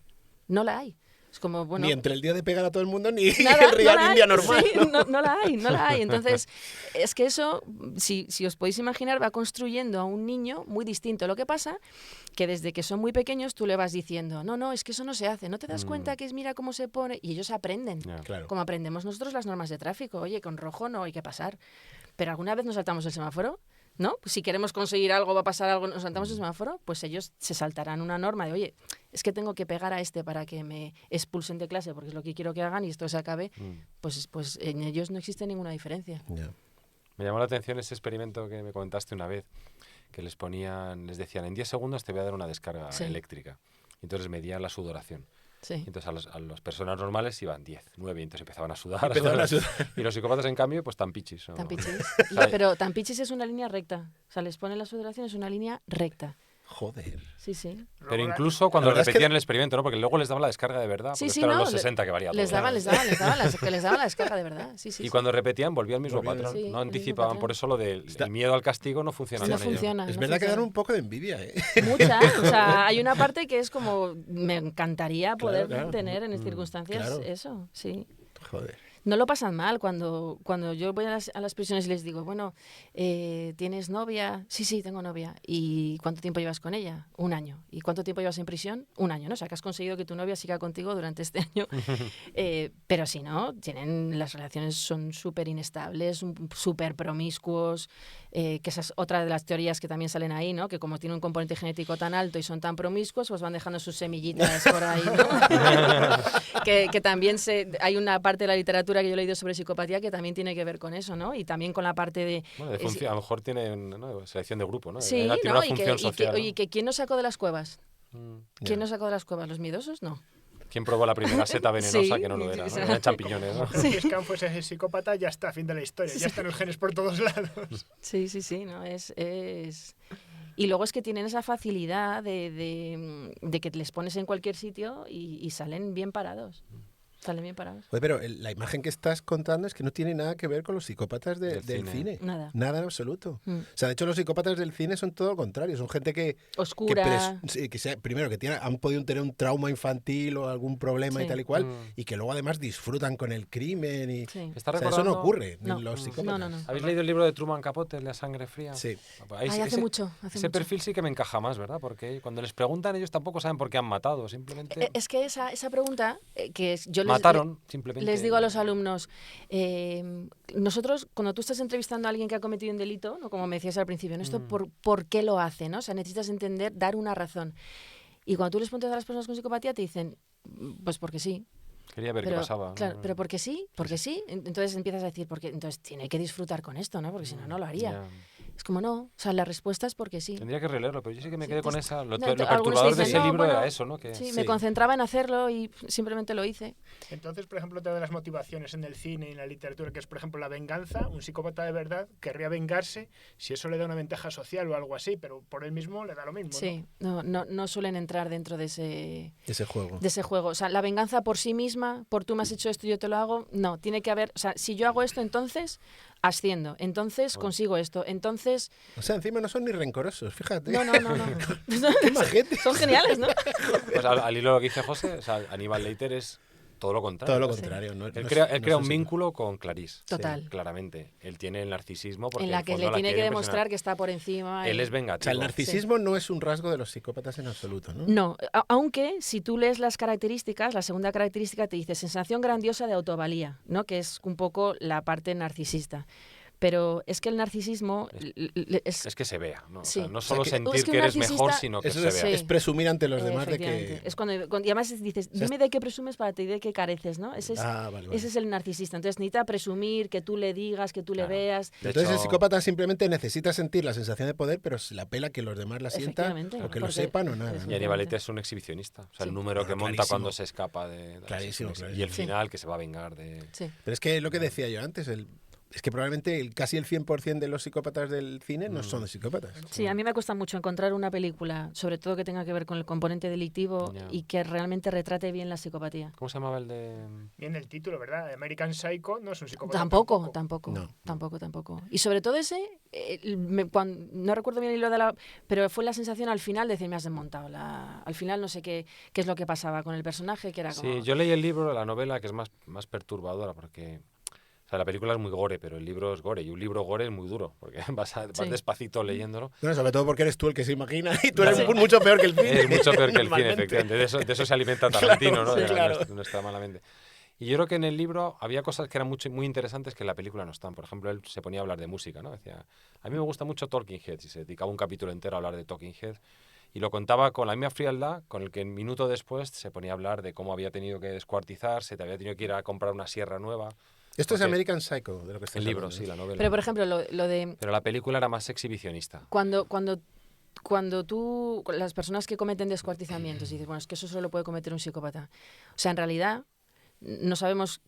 No la hay. Es como, bueno... Ni entre el día de pegar a todo el mundo, ni Nada, el real no la un día hay, normal. sí, no la hay. Entonces, es que eso, si os podéis imaginar, va construyendo a un niño muy distinto. Lo que pasa que desde que son muy pequeños tú le vas diciendo, no, es que eso no se hace. ¿No te das cuenta que es mira cómo se pone? Y ellos aprenden. Ya. Claro. Como aprendemos nosotros las normas de tráfico. Oye, con rojo no hay que pasar. Pero ¿alguna vez nos saltamos el semáforo? ¿No? Pues si queremos conseguir algo, va a pasar algo, nos saltamos el semáforo, pues ellos se saltarán una norma de, oye, es que tengo que pegar a este para que me expulsen de clase porque es lo que quiero que hagan y esto se acabe, pues en ellos no existe ninguna diferencia. Ya. Me llamó la atención ese experimento que me comentaste una vez, que les decían, en 10 segundos te voy a dar una descarga Sí. eléctrica. Y entonces medían la sudoración. Sí. Entonces a las personas normales iban 10, 9, y entonces empezaban a sudar. Empezaban a sudar. Y los psicópatas, en cambio, pues tan pichis. ¿no? Tan pichis. sea, Pero tan pichis es una línea recta. O sea, les ponen la sudoración, es una línea recta. Joder. Sí, sí. Pero incluso cuando La verdad es que- repetían el experimento, ¿no? Porque luego les daban la descarga de verdad. Sí, Porque sí, esto eran no, los 60 que varía Les todo. daban la descarga de verdad. Sí, sí. Y sí. cuando repetían, volvía el mismo Volvía. patrón. Sí, el no mismo anticipaban, patrón. por eso lo del el miedo al castigo no funciona No con ello. funciona. Es no verdad que dan funciona. un poco de envidia, ¿eh? Mucha, o sea, hay una parte que es como, me encantaría poder claro. tener en circunstancias claro. eso, sí. Joder. No lo pasan mal cuando yo voy a las prisiones y les digo, bueno, ¿tienes novia? Sí, tengo novia. ¿Y cuánto tiempo llevas con ella? 1 año. ¿Y cuánto tiempo llevas en prisión? 1 año, ¿no? O sea, que has conseguido que tu novia siga contigo durante este año. Pero si no, las relaciones son súper inestables, súper promiscuos, que esa es otra de las teorías que también salen ahí, ¿no? Que como tiene un componente genético tan alto y son tan promiscuos, pues van dejando sus semillitas por ahí, ¿no? que también hay una parte de la literatura que yo he leído sobre psicopatía que también tiene que ver con eso, ¿no? Y también con la parte de... Bueno, a lo mejor tiene selección de grupo, ¿no? Sí, Tiene ¿no? una función social. Oye, que ¿quién nos sacó de las cuevas? ¿No? ¿Quién nos sacó de las cuevas? ¿Los miedosos? No. ¿Quién probó la primera seta venenosa Sí, que no lo era? o ¿no? sea, Eran champiñones, ¿no? Si Scan fuese ese psicópata, ya está, fin de la historia. Ya están los genes por todos lados. Sí, ¿no? Y luego es que tienen esa facilidad de que les pones en cualquier sitio y salen bien parados. Salen bien parados. Oye, pero la imagen que estás contando es que no tiene nada que ver con los psicópatas del cine. Nada. Nada en absoluto. Mm. O sea, de hecho, los psicópatas del cine son todo lo contrario. Son gente que Oscura. primero, que han podido tener un trauma infantil o algún problema y Sí. tal y cual, y que luego además disfrutan con el crimen. Y, Sí. Está o sea, eso no recordando- ocurre No. en los No, psicópatas. no, no. ¿Habéis leído el libro de Truman Capote, el de Sangre Fría? Sí. Ahí- Ay, hace ese- mucho. Ese perfil sí que me encaja más, ¿verdad? Porque cuando les preguntan ellos tampoco saben por qué han matado, simplemente Es que esa pregunta yo mataron, simplemente. les digo a los alumnos, nosotros, cuando tú estás entrevistando a alguien que ha cometido un delito, ¿no? Como me decías al principio, ¿no? Esto por qué lo hace, ¿no? O sea, necesitas entender, dar una razón. Y cuando tú les preguntas a las personas con psicopatía, te dicen, pues porque sí. Quería ver Pero, qué pasaba. ¿no? claro, pero porque sí. Entonces empiezas a decir, entonces tiene que disfrutar con esto, ¿no? Porque si no, no lo haría. Ya. Es como no, o sea, la respuesta es porque sí. Tendría que releerlo, pero yo sí que me Sí, quedé con te- esa. Lo no, perturbador algunos de dicen, ese "No, libro bueno, era eso, ¿no? Que Sí, Sí. me concentraba en hacerlo y simplemente lo hice. Entonces, por ejemplo, otra de las motivaciones en el cine y en la literatura, que es, por ejemplo, la venganza, un psicópata de verdad querría vengarse si eso le da una ventaja social o algo así, pero por él mismo le da lo mismo. Sí, no suelen entrar dentro de Ese juego. ese juego. O sea, la venganza por sí misma, por tú me has hecho esto y yo te lo hago, no, tiene que haber, o sea, si yo hago esto, entonces asciendo, entonces consigo esto, entonces... O sea, encima no son ni rencorosos, fíjate. No. Qué majetes. Son geniales, ¿no? Pues al hilo de lo que dice José, o sea, Aníbal Lecter es todo lo contrario. Todo lo contrario. No, Él no crea, es- él no crea son un psicópatas. vínculo con Clarice. Total. Claramente. Él tiene el narcisismo porque En la el que fondo le la tiene que quiere demostrar impresionar. que está por encima. Él y- es O vengativo. sea, el narcisismo no es un rasgo de los psicópatas en absoluto, ¿no? No, aunque si tú lees las características, la segunda característica te dice sensación grandiosa de autovalía, ¿no? Que es un poco la parte narcisista. Pero es que el narcisismo Es que se vea, ¿no? Sí. O sea, no O sea, solo que- sentir es que que un eres mejor, narcisista- sino que Eso se es, vea. es presumir ante los demás de efectivamente. que... Es y además dices, sea, dime de qué presumes para te de qué careces, ¿no? Ese es, Vale. ese es el narcisista. Entonces necesita presumir, que tú le digas, que tú Claro. le veas. De Entonces el hecho- psicópata simplemente necesita sentir la sensación de poder, pero se la pela que los demás la sientan Efectivamente, o que lo porque- sepan o nada. Y ¿no? Aníbal Lecter es un exhibicionista. O sea, el Sí. número que Claro, monta clarísimo. cuando se escapa de Clarísimo, Y el clarísimo. Sí. final, que se va a vengar de... Sí. Pero es que lo que decía yo antes, es que probablemente casi el 100% de los psicópatas del cine no son psicópatas. Sí, a mí me cuesta mucho encontrar una película, sobre todo que tenga que ver con el componente delictivo Ya. y que realmente retrate bien la psicopatía. ¿Cómo se llamaba el de...? Bien el título, ¿verdad? American Psycho no es un psicópata. Tampoco. No. Y sobre todo ese, no recuerdo bien el hilo de la... Pero fue la sensación al final de decir, me has desmontado. Al final no sé qué es lo que pasaba con el personaje, que era como... Sí, yo leí el libro, la novela, que es más perturbadora, porque... O sea, la película es muy gore, pero el libro es gore. Y un libro gore es muy duro, porque vas Sí. despacito leyéndolo. Bueno, sobre todo porque eres tú el que se imagina y tú Claro. eres mucho peor que el cine. Es mucho peor que el cine, Normalmente. efectivamente. De eso se alimenta Tarantino, ¿no? sí, De claro. no está malamente. Y yo creo que en el libro había cosas que eran muy interesantes que en la película no están. Por ejemplo, él se ponía a hablar de música, ¿no? Decía, a mí me gusta mucho Talking Heads, y se dedicaba un capítulo entero a hablar de Talking Heads. Y lo contaba con la misma frialdad con el que un minuto después se ponía a hablar de cómo había tenido que descuartizarse, te había tenido que ir a comprar una sierra nueva. Esto es Porque- American Psycho, de lo que estás El libro, hablando, sí, ¿no? la novela. Pero, por ejemplo, lo de... Pero la película era más exhibicionista. Cuando las personas que cometen descuartizamientos, dices, bueno, es que eso solo puede cometer un psicópata. O sea, en realidad no sabemos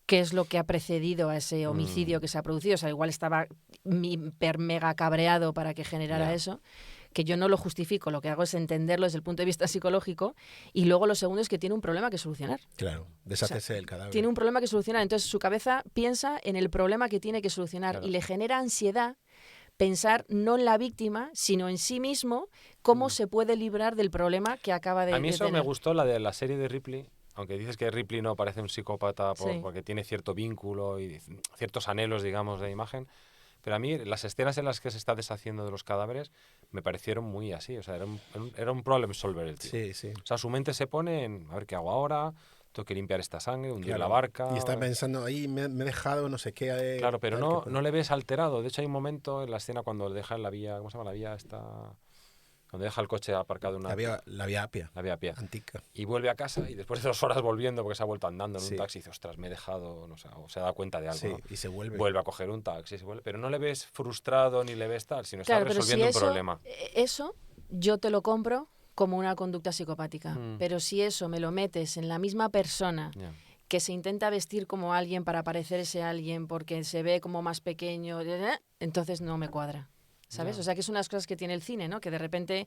qué es lo que ha precedido a ese homicidio que se ha producido. O sea, igual estaba hiper mega cabreado para que generara Ya. eso, que yo no lo justifico, lo que hago es entenderlo desde el punto de vista psicológico, y luego lo segundo es que tiene un problema que solucionar. Claro, deshacerse del cadáver. Tiene un problema que solucionar, entonces su cabeza piensa en el problema que tiene que solucionar Claro. y le genera ansiedad pensar no en la víctima, sino en sí mismo, cómo se puede librar del problema que acaba de A mí de eso me tener. gustó, la de la serie de Ripley, aunque dices que Ripley no parece un psicópata Sí. porque tiene cierto vínculo y ciertos anhelos, digamos, de imagen, pero a mí las escenas en las que se está deshaciendo de los cadáveres me parecieron muy así, o sea, era un problem solver el tío. Sí, sí. O sea, su mente se pone en, a ver qué hago ahora, tengo que limpiar esta sangre, hundir Claro. la barca... Y está pensando, ahí me he dejado no sé qué. Claro, pero a ver qué no, puedo- no le ves alterado. De hecho, hay un momento en la escena cuando le deja en la vía, ¿cómo se llama la vía esta? Cuando deja el coche aparcado en una... La vía Apia, La vía a pie. antica. Y vuelve a casa y después de 2 horas volviendo, porque se ha vuelto andando en Sí. un taxi, dice, ostras, me he dejado, no sé, o se da cuenta de algo. Sí, ¿no? y se vuelve. Vuelve a coger un taxi, se vuelve, pero no le ves frustrado ni le ves tal, sino Claro, está pero si resolviendo un eso, problema. eso yo te lo compro como una conducta psicopática. Mm. Pero si eso me lo metes en la misma persona Ya. que se intenta vestir como alguien para parecer ese alguien porque se ve como más pequeño, entonces no me cuadra. ¿sabes? Ya. O sea, que es unas cosas que tiene el cine, ¿no? Que de repente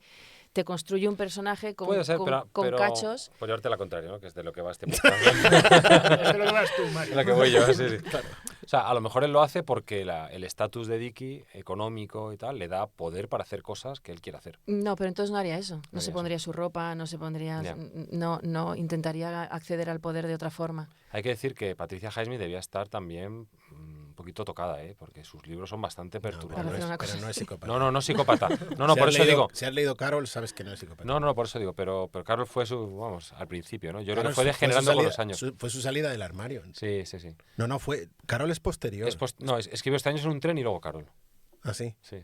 te construye un personaje con, Puede ser, con pero cachos. por llevarte la contraria, ¿no? Que es de lo que va este podcast. Eso es lo que vas tú, Mario. Es lo que voy yo, sí, sí. O sea, a lo mejor él lo hace porque el estatus de Dicky, económico y tal, le da poder para hacer cosas que él quiere hacer. No, pero entonces no haría eso. No se haría pondría su ropa, no se pondría... Ya. No intentaría acceder al poder de otra forma. Hay que decir que Patricia Highsmith debía estar también un poquito tocada, porque sus libros son bastante Pero perturbadores. Parece una pero cosa no es así. psicópata. No psicópata. No, Si por has eso leído- digo. Si has leído Carol, sabes que no es psicópata. No, por eso digo, pero Carol fue al principio, ¿no? Yo creo Carol que fue su degenerando con salida- los años. fue su salida del armario. Sí. No, Carol es posterior. Escribió este año en un tren y luego Carol. Ah, sí. Sí.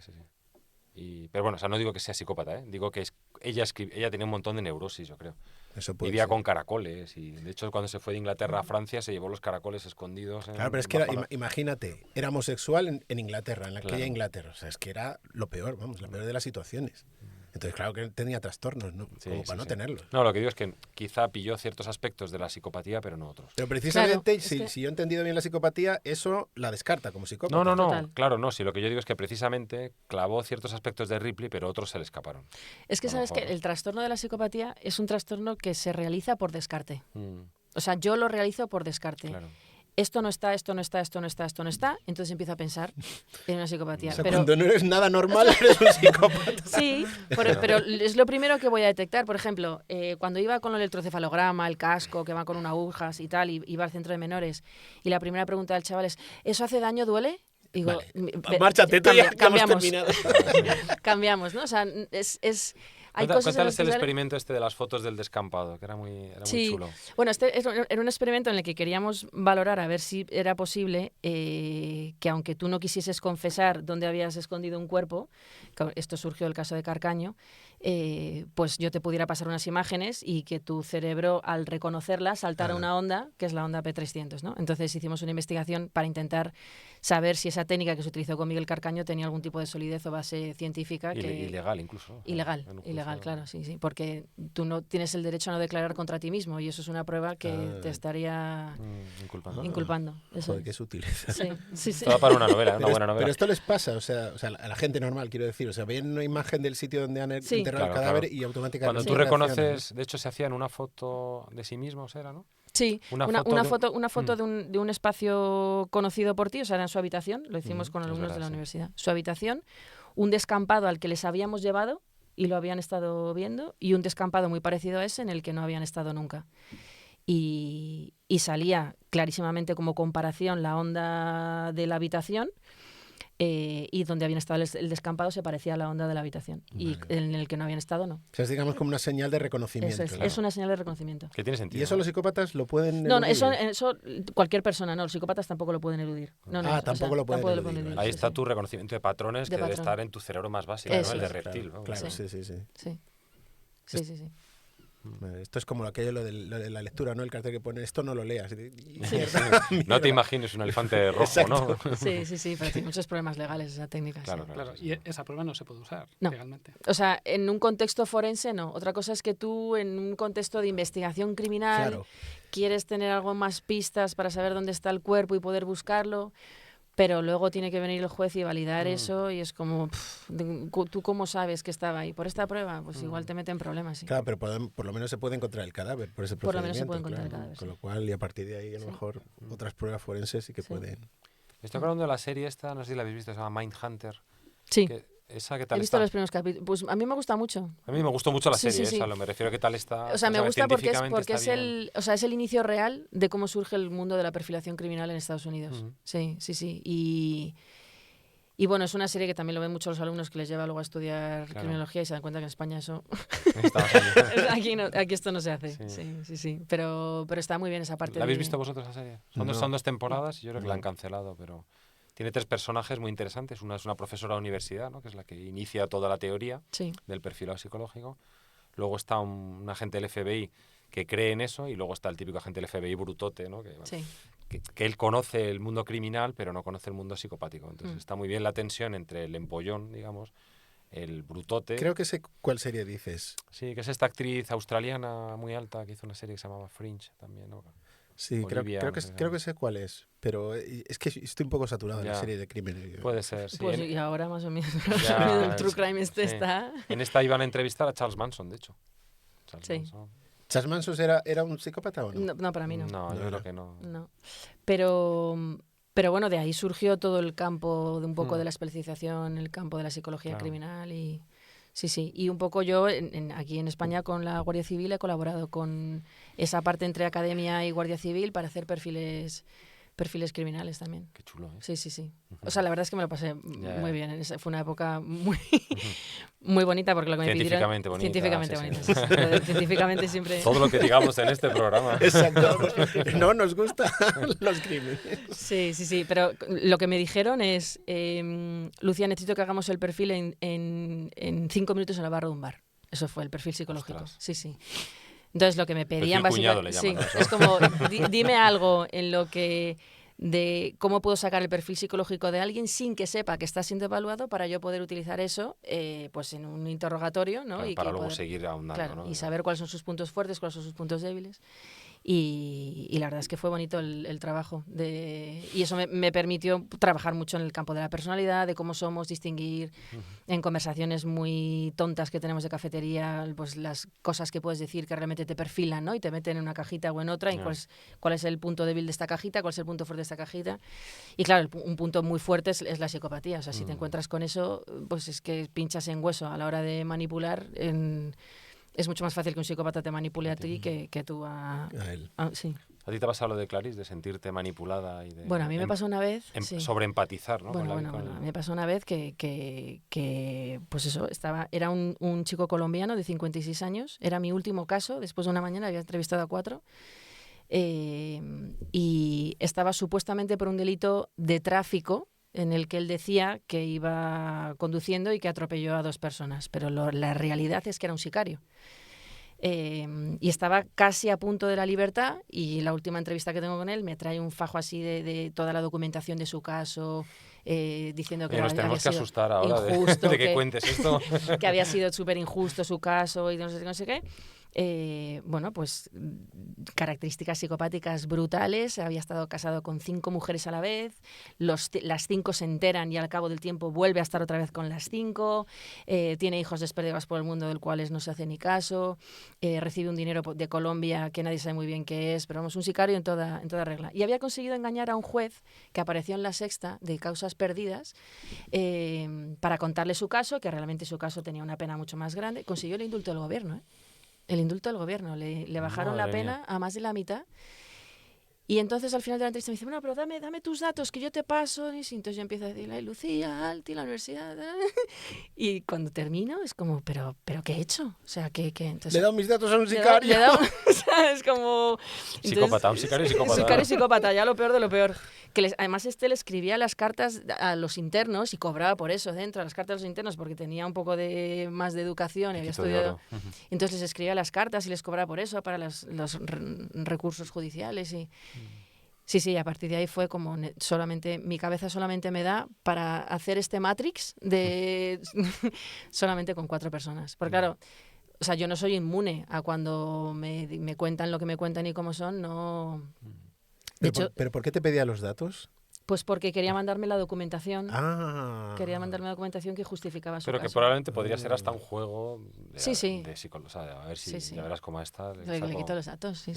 Pero bueno, o sea, no digo que sea psicópata, digo que ella tenía un montón de neurosis, yo creo. Eso puede Vivía ser. con caracoles y de hecho cuando se fue de Inglaterra a Francia se llevó los caracoles escondidos. Claro, pero es que imagínate, era homosexual en Inglaterra, en aquella Claro. Inglaterra. O sea, es que era lo peor, la peor de las situaciones. Entonces, claro que él tenía trastornos, ¿no? Sí, Como para no sí. tenerlos. No, lo que digo es que quizá pilló ciertos aspectos de la psicopatía, pero no otros. Pero precisamente, Claro, es que- si yo he entendido bien la psicopatía, eso la descarta como psicópata. No, Total. claro, no. Sí, lo que yo digo es que precisamente clavó ciertos aspectos de Ripley, pero otros se le escaparon. Es que A lo sabes que mejor. el trastorno de la psicopatía es un trastorno que se realiza por descarte. Mm, O sea, yo lo realizo por descarte. claro. Esto no está, esto no está, esto no está, esto no está. Entonces empiezo a pensar en una psicopatía. O sea, pero cuando no eres nada normal, eres un psicópata. sí, pero es lo primero que voy a detectar. Por ejemplo, cuando iba con el electrocefalograma, el casco, que van con unas agujas y tal, y iba al centro de menores, y la primera pregunta del chaval es, ¿eso hace daño, duele? Digo, Vale. Márchate, tú ya hemos cambiamos. terminado. Cambiamos, ¿no? O sea, hay cosas en las Cuéntales que el sale- experimento de las fotos del descampado, que era muy Sí. chulo. Bueno, era un experimento en el que queríamos valorar a ver si era posible que aunque tú no quisieses confesar dónde habías escondido un cuerpo, esto surgió del caso de Carcaño, pues yo te pudiera pasar unas imágenes y que tu cerebro al reconocerlas saltara una onda, que es la onda P300, ¿no? Entonces hicimos una investigación para intentar saber si esa técnica que se utilizó con Miguel Carcaño tenía algún tipo de solidez o base científica. Ilegal incluso. ¿no? Ilegal, En un juicio. ilegal, claro, sí, porque tú no tienes el derecho a no declarar contra ti mismo y eso es una prueba que te estaría Inculpando. inculpando. Eso Joder, es. qué sutileza. Sí. Todo para una novela, una Pero, buena novela. pero esto les pasa, o sea, a la gente normal, quiero decir. O sea, ven una imagen del sitio donde han Sí. enterrado el Claro, cadáver claro. y automáticamente Cuando tú reaccionan. reconoces, de hecho se hacían una foto de sí mismos, ¿era, no? Sí, Una una foto foto de un espacio conocido por ti, o sea, era en su habitación, lo hicimos con es alumnos verdad, de la sí. universidad. Su habitación, un descampado al que les habíamos llevado y lo habían estado viendo, y un descampado muy parecido a ese en el que no habían estado nunca. Y salía clarísimamente como comparación la onda de la habitación, y donde habían estado el descampado se parecía a la onda de la habitación, y en el que no habían estado no. O sea, es digamos como una señal de reconocimiento. Eso es, ¿no? es una señal de reconocimiento. Que tiene sentido. Y eso ¿no? los psicópatas lo pueden No, eludir. eso cualquier persona, no, los psicópatas tampoco lo pueden eludir. No, Ah, tampoco lo pueden eludir, eludir, vale. Ahí sí, está sí. tu reconocimiento de patrones De que debe patrón. estar en tu cerebro más básico, Eso ¿no? El de es. reptil. Claro, vamos. claro, Sí. sí. Sí. Vale, esto es como aquello lo de la lectura, ¿no? El cartel que pone, esto no lo leas. Y No mierda. te imagines un elefante rojo, Exacto. ¿no? Sí, pero tiene muchos problemas legales esa técnica. Claro, sí. Claro, y esa prueba no se puede usar No. legalmente. O sea, en un contexto forense no. Otra cosa es que tú, en un contexto de investigación criminal, Claro. quieres tener algo más pistas para saber dónde está el cuerpo y poder buscarlo, pero luego tiene que venir el juez y validar eso, y es como, ¿tú cómo sabes que estaba ahí? ¿Por esta prueba? Pues igual te meten problemas, sí. Claro, pero por lo menos se puede encontrar el cadáver por ese Por lo menos se procedimiento, puede encontrar el claro. cadáver, Con sí. lo cual, y a partir de ahí, a lo mejor, otras pruebas forenses sí que pueden... Estoy acordando de la serie esta, no sé si la habéis visto, se llama Mindhunter. Sí, ¿Esa qué he tal visto está? los primeros capítulos. Pues a mí me gusta mucho. A mí me gustó mucho la Sí, serie, sí, sí. esa, me refiero a qué tal está. O sea, me ¿sabes? gusta porque Científicamente es está bien. es el inicio real de cómo surge el mundo de la perfilación criminal en Estados Unidos. Ujú. Sí. Y bueno, es una serie que también lo ven muchos los alumnos que les lleva luego a estudiar Claro. criminología y se dan cuenta que en España eso... Estamos ahí. aquí esto no se hace. Sí. Sí. Pero está muy bien esa parte. ¿La habéis de- visto vosotros la serie? No. Son dos temporadas y yo creo que la han No. cancelado, pero tiene tres personajes muy interesantes. Una es una profesora de universidad, ¿no? Que es la que inicia toda la teoría Sí, del perfilado psicológico. Luego está un agente del FBI que cree en eso y luego está el típico agente del FBI brutote, ¿no? sí. Que él conoce el mundo criminal pero no conoce el mundo psicopático. Entonces está muy bien la tensión entre el empollón, digamos, el brutote. Creo que sé cuál serie dices. Sí, que es esta actriz australiana muy alta que hizo una serie que se llamaba Fringe también, ¿no? Sí, Olivia, creo que sé cuál es, pero es que estoy un poco saturado de la Ya. serie de crímenes. Puede ser, sí. Pues y ahora más o menos Ya, el true crime sí. está... En esta iban a entrevistar a Charles Manson, de hecho. Charles Sí. Manson. ¿Charles Manson era un psicópata o no? No, no, para mí no. No, yo No, creo no. que no. No. Pero bueno, de ahí surgió todo el campo de un poco de la especialización, el campo de la psicología Claro. criminal y sí. Y un poco yo aquí en España con la Guardia Civil he colaborado con esa parte entre academia y Guardia Civil para hacer perfiles criminales también. Qué chulo, ¿eh? Sí. O sea, la verdad es que me lo pasé Ya. muy bien. Fue una época muy bonita porque lo que me pidieron... Científicamente bonita. Científicamente sí, bonita. sí. Sí. Lo de científicamente siempre... Todo lo que digamos en este programa. Exacto. No nos gustan los crímenes. Sí, pero lo que me dijeron es, Lucía, necesito que hagamos el perfil en 5 minutos en la barra de un bar. Eso fue el perfil psicológico. Ostras. Sí. Entonces lo que me pedían Perfil cuñado le básicamente... llaman, es como, dime algo en lo que... de cómo puedo sacar el perfil psicológico de alguien sin que sepa que está siendo evaluado para yo poder utilizar eso pues en un interrogatorio, ¿no? Claro, Y para que luego poder- seguir ahondando, Claro, ¿no? y saber cuáles son sus puntos fuertes, cuáles son sus puntos débiles. Y la verdad es que fue bonito el trabajo. Y eso me permitió trabajar mucho en el campo de la personalidad, de cómo somos, distinguir en conversaciones muy tontas que tenemos de cafetería, pues las cosas que puedes decir que realmente te perfilan, ¿no? Y te meten en una cajita o en otra, y Ya. cuál es el punto débil de esta cajita, cuál es el punto fuerte de esta cajita. Y claro, un punto muy fuerte es la psicopatía. O sea, si te encuentras con eso, pues es que pinchas en hueso a la hora de manipular. Es mucho más fácil que un psicópata te manipule a ti que tú a él. sí. ¿A ti te ha pasado lo de Clarice, de sentirte manipulada y de Bueno, a mí me pasó una vez... sí. sobreempatizar, ¿no? Bueno, con a el- mí me pasó una vez que pues eso, era un chico colombiano de 56 años, era mi último caso, después de una mañana había entrevistado a 4, y estaba supuestamente por un delito de tráfico en el que él decía que iba conduciendo y que atropelló a 2 personas, pero la realidad es que era un sicario. Y estaba casi a punto de la libertad, y la última entrevista que tengo con él me trae un fajo así de toda la documentación de su caso, diciendo que Oye, nos había tenemos que sido asustar ahora injusto, de que cuentes esto. que había sido súper injusto su caso y no sé qué. Bueno, pues características psicopáticas brutales, había estado casado con 5 mujeres a la vez, las 5 se enteran y al cabo del tiempo vuelve a estar otra vez con las 5, tiene hijos desperdigados por el mundo del cuales no se hace ni caso, recibe un dinero de Colombia que nadie sabe muy bien qué es, pero vamos, un sicario en toda regla. Y había conseguido engañar a un juez que apareció en La Sexta de Causas Perdidas para contarle su caso, que realmente su caso tenía una pena mucho más grande. Consiguió el indulto del gobierno, ¿eh? El indulto del gobierno. Le bajaron la Madre pena mía. a más de la mitad. Y entonces al final de la entrevista me dice, bueno, pero dame tus datos que yo te paso. Y entonces yo empiezo a decirle, "Ay, Lucía, Alti, la universidad. Y cuando termino es como, ¿pero qué he hecho? O sea, ¿qué? Entonces, Le he dado mis datos a un le he sicario. dado- o sea, es como... Psicópata, un sicario psicópata. Sicario y psicópata, ya lo peor de lo peor. Además le escribía las cartas a los internos y cobraba por eso dentro, las cartas de los internos, porque tenía un poco más de educación y había Quito de estudiado. oro. Entonces les escribía las cartas y les cobraba por eso, para los recursos judiciales. Sí, a partir de ahí fue como mi cabeza solamente me da para hacer este Matrix de solamente con 4 personas. Porque claro, o sea, yo no soy inmune a cuando me cuentan lo que me cuentan y cómo son, no... De hecho, ¿Pero por qué te pedía los datos? pues porque quería mandarme la documentación. Ah. Quería mandarme la documentación que justificaba su Pero que caso. probablemente podría ser hasta un juego de, Sí. de o sea, a ver si Sí. ya verás cómo está. Le quito los datos, sí.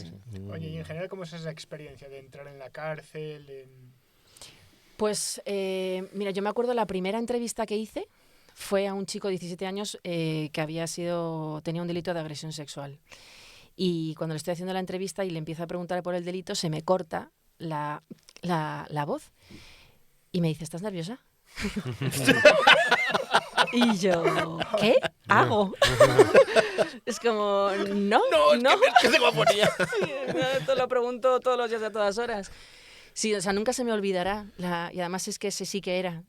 Oye, y en general, ¿cómo es esa experiencia de entrar en la cárcel? Pues, mira, yo me acuerdo la primera entrevista que hice fue a un chico de 17 años que tenía un delito de agresión sexual. Y cuando le estoy haciendo la entrevista y le empiezo a preguntar por el delito, se me corta la voz y me dice, ¿estás nerviosa? Y yo, ¿qué hago? Es como, no. ¿Qué tengo a poner? Te lo pregunto todos los días a todas horas. Sí, o sea, nunca se me olvidará. Y además es que ese sí que era.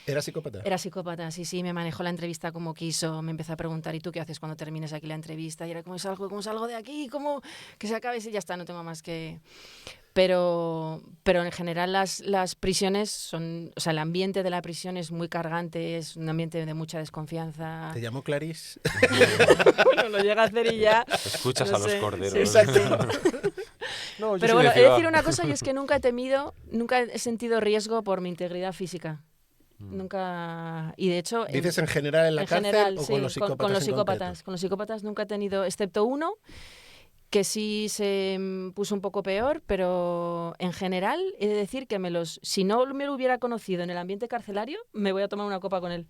¿Era psicópata? Era psicópata, sí, me manejó la entrevista como quiso. Me empezó a preguntar, ¿y tú qué haces cuando termines aquí la entrevista? Y era, ¿cómo salgo de aquí? ¿Cómo que se acabe? Y ya está, no tengo más que... Pero en general las prisiones son... O sea, el ambiente de la prisión es muy cargante, es un ambiente de mucha desconfianza. ¿Te llamó Clarice? Bueno, lo llega a hacer y ya... Escuchas no a los sé, corderos. sí, exacto. No, yo Pero soy bueno, de he de ciudad. decir una cosa y es que nunca he sentido riesgo por mi integridad física. Nunca. Y de hecho. ¿Dices en general en la en cárcel general, o sí, con los psicópatas? con los en concreto? psicópatas. Con los psicópatas nunca he tenido, excepto uno, que sí se puso un poco peor, pero en general he de decir que si no me lo hubiera conocido en el ambiente carcelario, me voy a tomar una copa con él.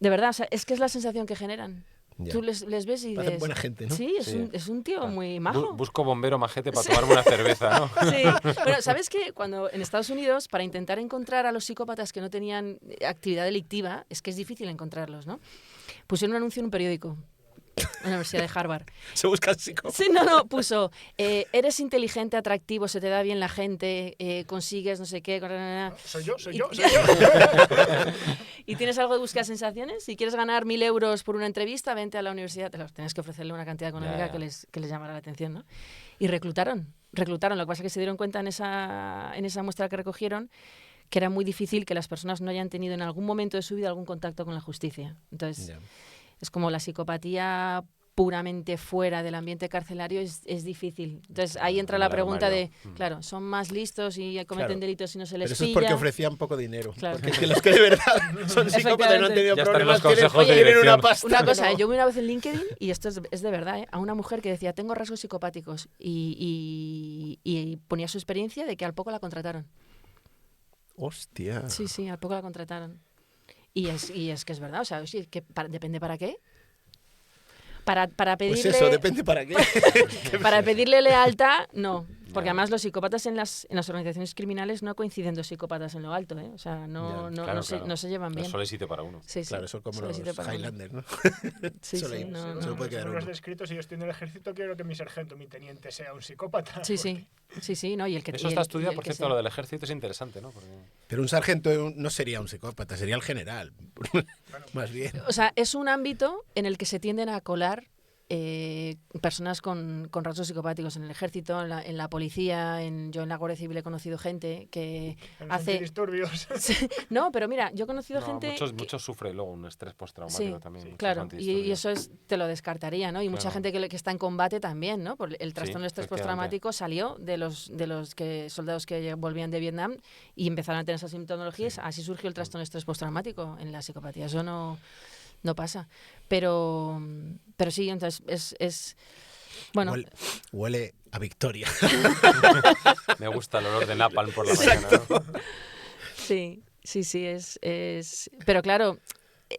De verdad, o sea, es que es la sensación que generan. Ya. Tú les ves y Parecen dices... buena gente, ¿no? Sí, Sí. Es un tío muy Bu- majo. Busco bombero majete para tomarme una cerveza, ¿no? Sí. Bueno, ¿sabes qué? Cuando en Estados Unidos, para intentar encontrar a los psicópatas que no tenían actividad delictiva, es que es difícil encontrarlos, ¿no? Pusieron un anuncio en un periódico, en la Universidad de Harvard. Se buscan psicópatas. Sí, no, puso, eres inteligente, atractivo, se te da bien la gente, consigues no sé qué... Soy yo. ¿Y tienes algo de búsqueda de sensaciones? Si quieres ganar 1.000 euros por una entrevista, vente a la universidad. Tienes que ofrecerle una cantidad económica Ya, ya. que les llamara la atención, ¿no? Y reclutaron. Lo que pasa es que se dieron cuenta en esa muestra que recogieron que era muy difícil que las personas no hayan tenido en algún momento de su vida algún contacto con la justicia. Entonces, Ya. es como la psicopatía puramente fuera del ambiente carcelario es difícil. Entonces, ahí entra la En el pregunta de, armario. claro, son más listos y cometen Claro. delitos y no se les Pero eso es pilla. porque ofrecían poco dinero. Claro. Porque es que los que de verdad son psicópatas y no han tenido Ya están en problemas los consejos tienen de una dirección. pasta. Una cosa, ¿no? yo vi una vez en LinkedIn, y esto es de verdad, a una mujer que decía, tengo rasgos psicopáticos, y ponía su experiencia de que al poco la contrataron. Hostia. Sí, al poco la contrataron. Y es que es verdad, o sea, sí, que depende para qué. Para pedirle... Pues eso, depende para qué. Para pedirle lealtad, no. Porque Ya. además los psicópatas en las organizaciones criminales no coinciden dos psicópatas en lo alto, ¿eh? O sea, Claro, no se llevan bien. Solo hay sitio para uno. Sí, Claro, son como solo los existe para uno. Highlanders, ¿no? Sí, Solo sí, hay- no, solo no. puede quedar Según los uno. descritos, si yo estoy en el ejército, quiero que mi sargento, mi teniente, sea un psicópata. Sí, sí, no, y el que Eso y está el- y estudiado, el por que cierto, sea. lo del ejército es interesante, ¿no? Porque... Pero un sargento no sería un psicópata, sería el general. Más bien. O sea, es un ámbito en el que se tienden a colar personas con rasgos psicopáticos en el ejército, en la policía, yo en la Guardia Civil he conocido gente que En los hace... antidisturbios. No, pero mira, yo he conocido No, gente... muchos sufren luego un estrés postraumático también. muchos claro, y antidisturbios. eso te lo descartaría, ¿no? Y mucha Claro. gente que está en combate también, ¿no? Por el trastorno de estrés efectivamente. postraumático salió de los soldados que volvían de Vietnam y empezaron a tener esas sintomatologías. Así surgió el trastorno de estrés postraumático en la psicopatía. Eso no pasa. Pero sí, entonces es bueno, Huele a victoria. Me gusta el olor de napalm por la mañana, ¿no? sí, es... Pero claro,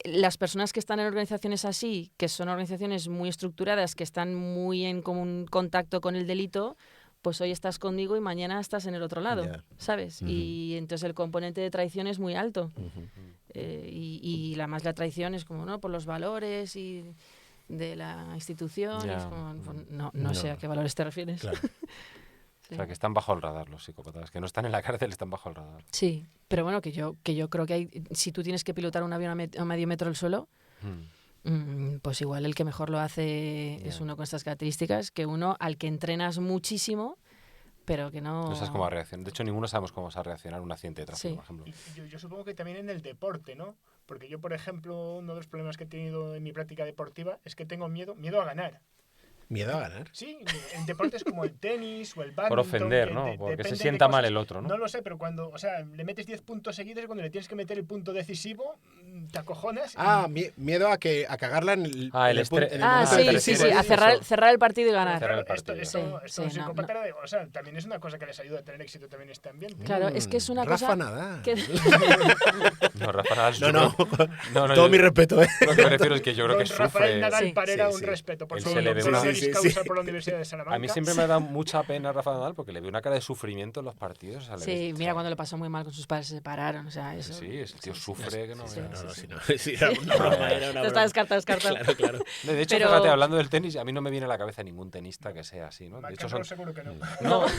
las personas que están en organizaciones así, que son organizaciones muy estructuradas, que están muy en común contacto con el delito, pues hoy estás conmigo y mañana estás en el otro lado, Ya. ¿sabes? Y entonces el componente de traición es muy alto. Y la traición es como, ¿no? Por los valores y de la institución. Ya. Es como, pues, no sé a qué valores te refieres. Claro. Sí. O sea, que están bajo el radar los psicópatas, que no están en la cárcel, están bajo el radar. Sí, pero bueno, que yo creo que si tú tienes que pilotar un avión a medio metro del suelo, pues igual el que mejor lo hace es Ya. uno con estas características, que uno al que entrenas muchísimo, pero que no... No sabes cómo va a reaccionar. De hecho, ninguno sabemos cómo va a reaccionar un accidente de tráfico, Sí. por ejemplo. Y yo supongo que también en el deporte, ¿no? Porque yo, por ejemplo, uno de los problemas que he tenido en mi práctica deportiva es que tengo miedo a ganar. Miedo a ganar. Sí, en deportes como el tenis o el badminton. Por ofender, que ¿no? Porque depende se de sienta mal cosas. el otro, ¿no? No lo sé, pero cuando, o sea, le metes 10 puntos seguidos y cuando le tienes que meter el punto decisivo, te acojonas. Miedo a cagarla en el, Ah, en el el en el Ah, momento sí, del sí, tiro. a Eso. cerrar el partido y ganar. Cerrar el Esto, partido. esto un Sí, no, psicópata, o sea, también es una cosa que les ayuda a tener éxito también en este ambiente. Claro, es que es una Rafa cosa... Nadal. que- No, Rafa Nadal, No, yo no. creo- no, Todo yo- mi respeto, ¿eh? Lo que me refiero es que yo creo que Don Rafael sufre. Nadal Sí. Parera, Sí, un sí. respeto por Él su se le ve una- honoris Sí, sí, causa sí. por la Universidad de Salamanca. A mí siempre me da mucha pena Rafa Nadal porque le veo una cara de sufrimiento en los partidos. O sea, le Sí, ves- mira cuando le pasó muy mal con sus padres, se separaron, o sea, eso... Sí, el tío sufre que no. Sí, veas. sí, No, sí. si no, sí, era una broma, era una Está broma. descartado. Claro, claro. De hecho, Pero- fíjate, hablando del tenis, a mí no me viene a la cabeza ningún tenista que sea así, ¿no? De hecho, McEnroe son... seguro que no.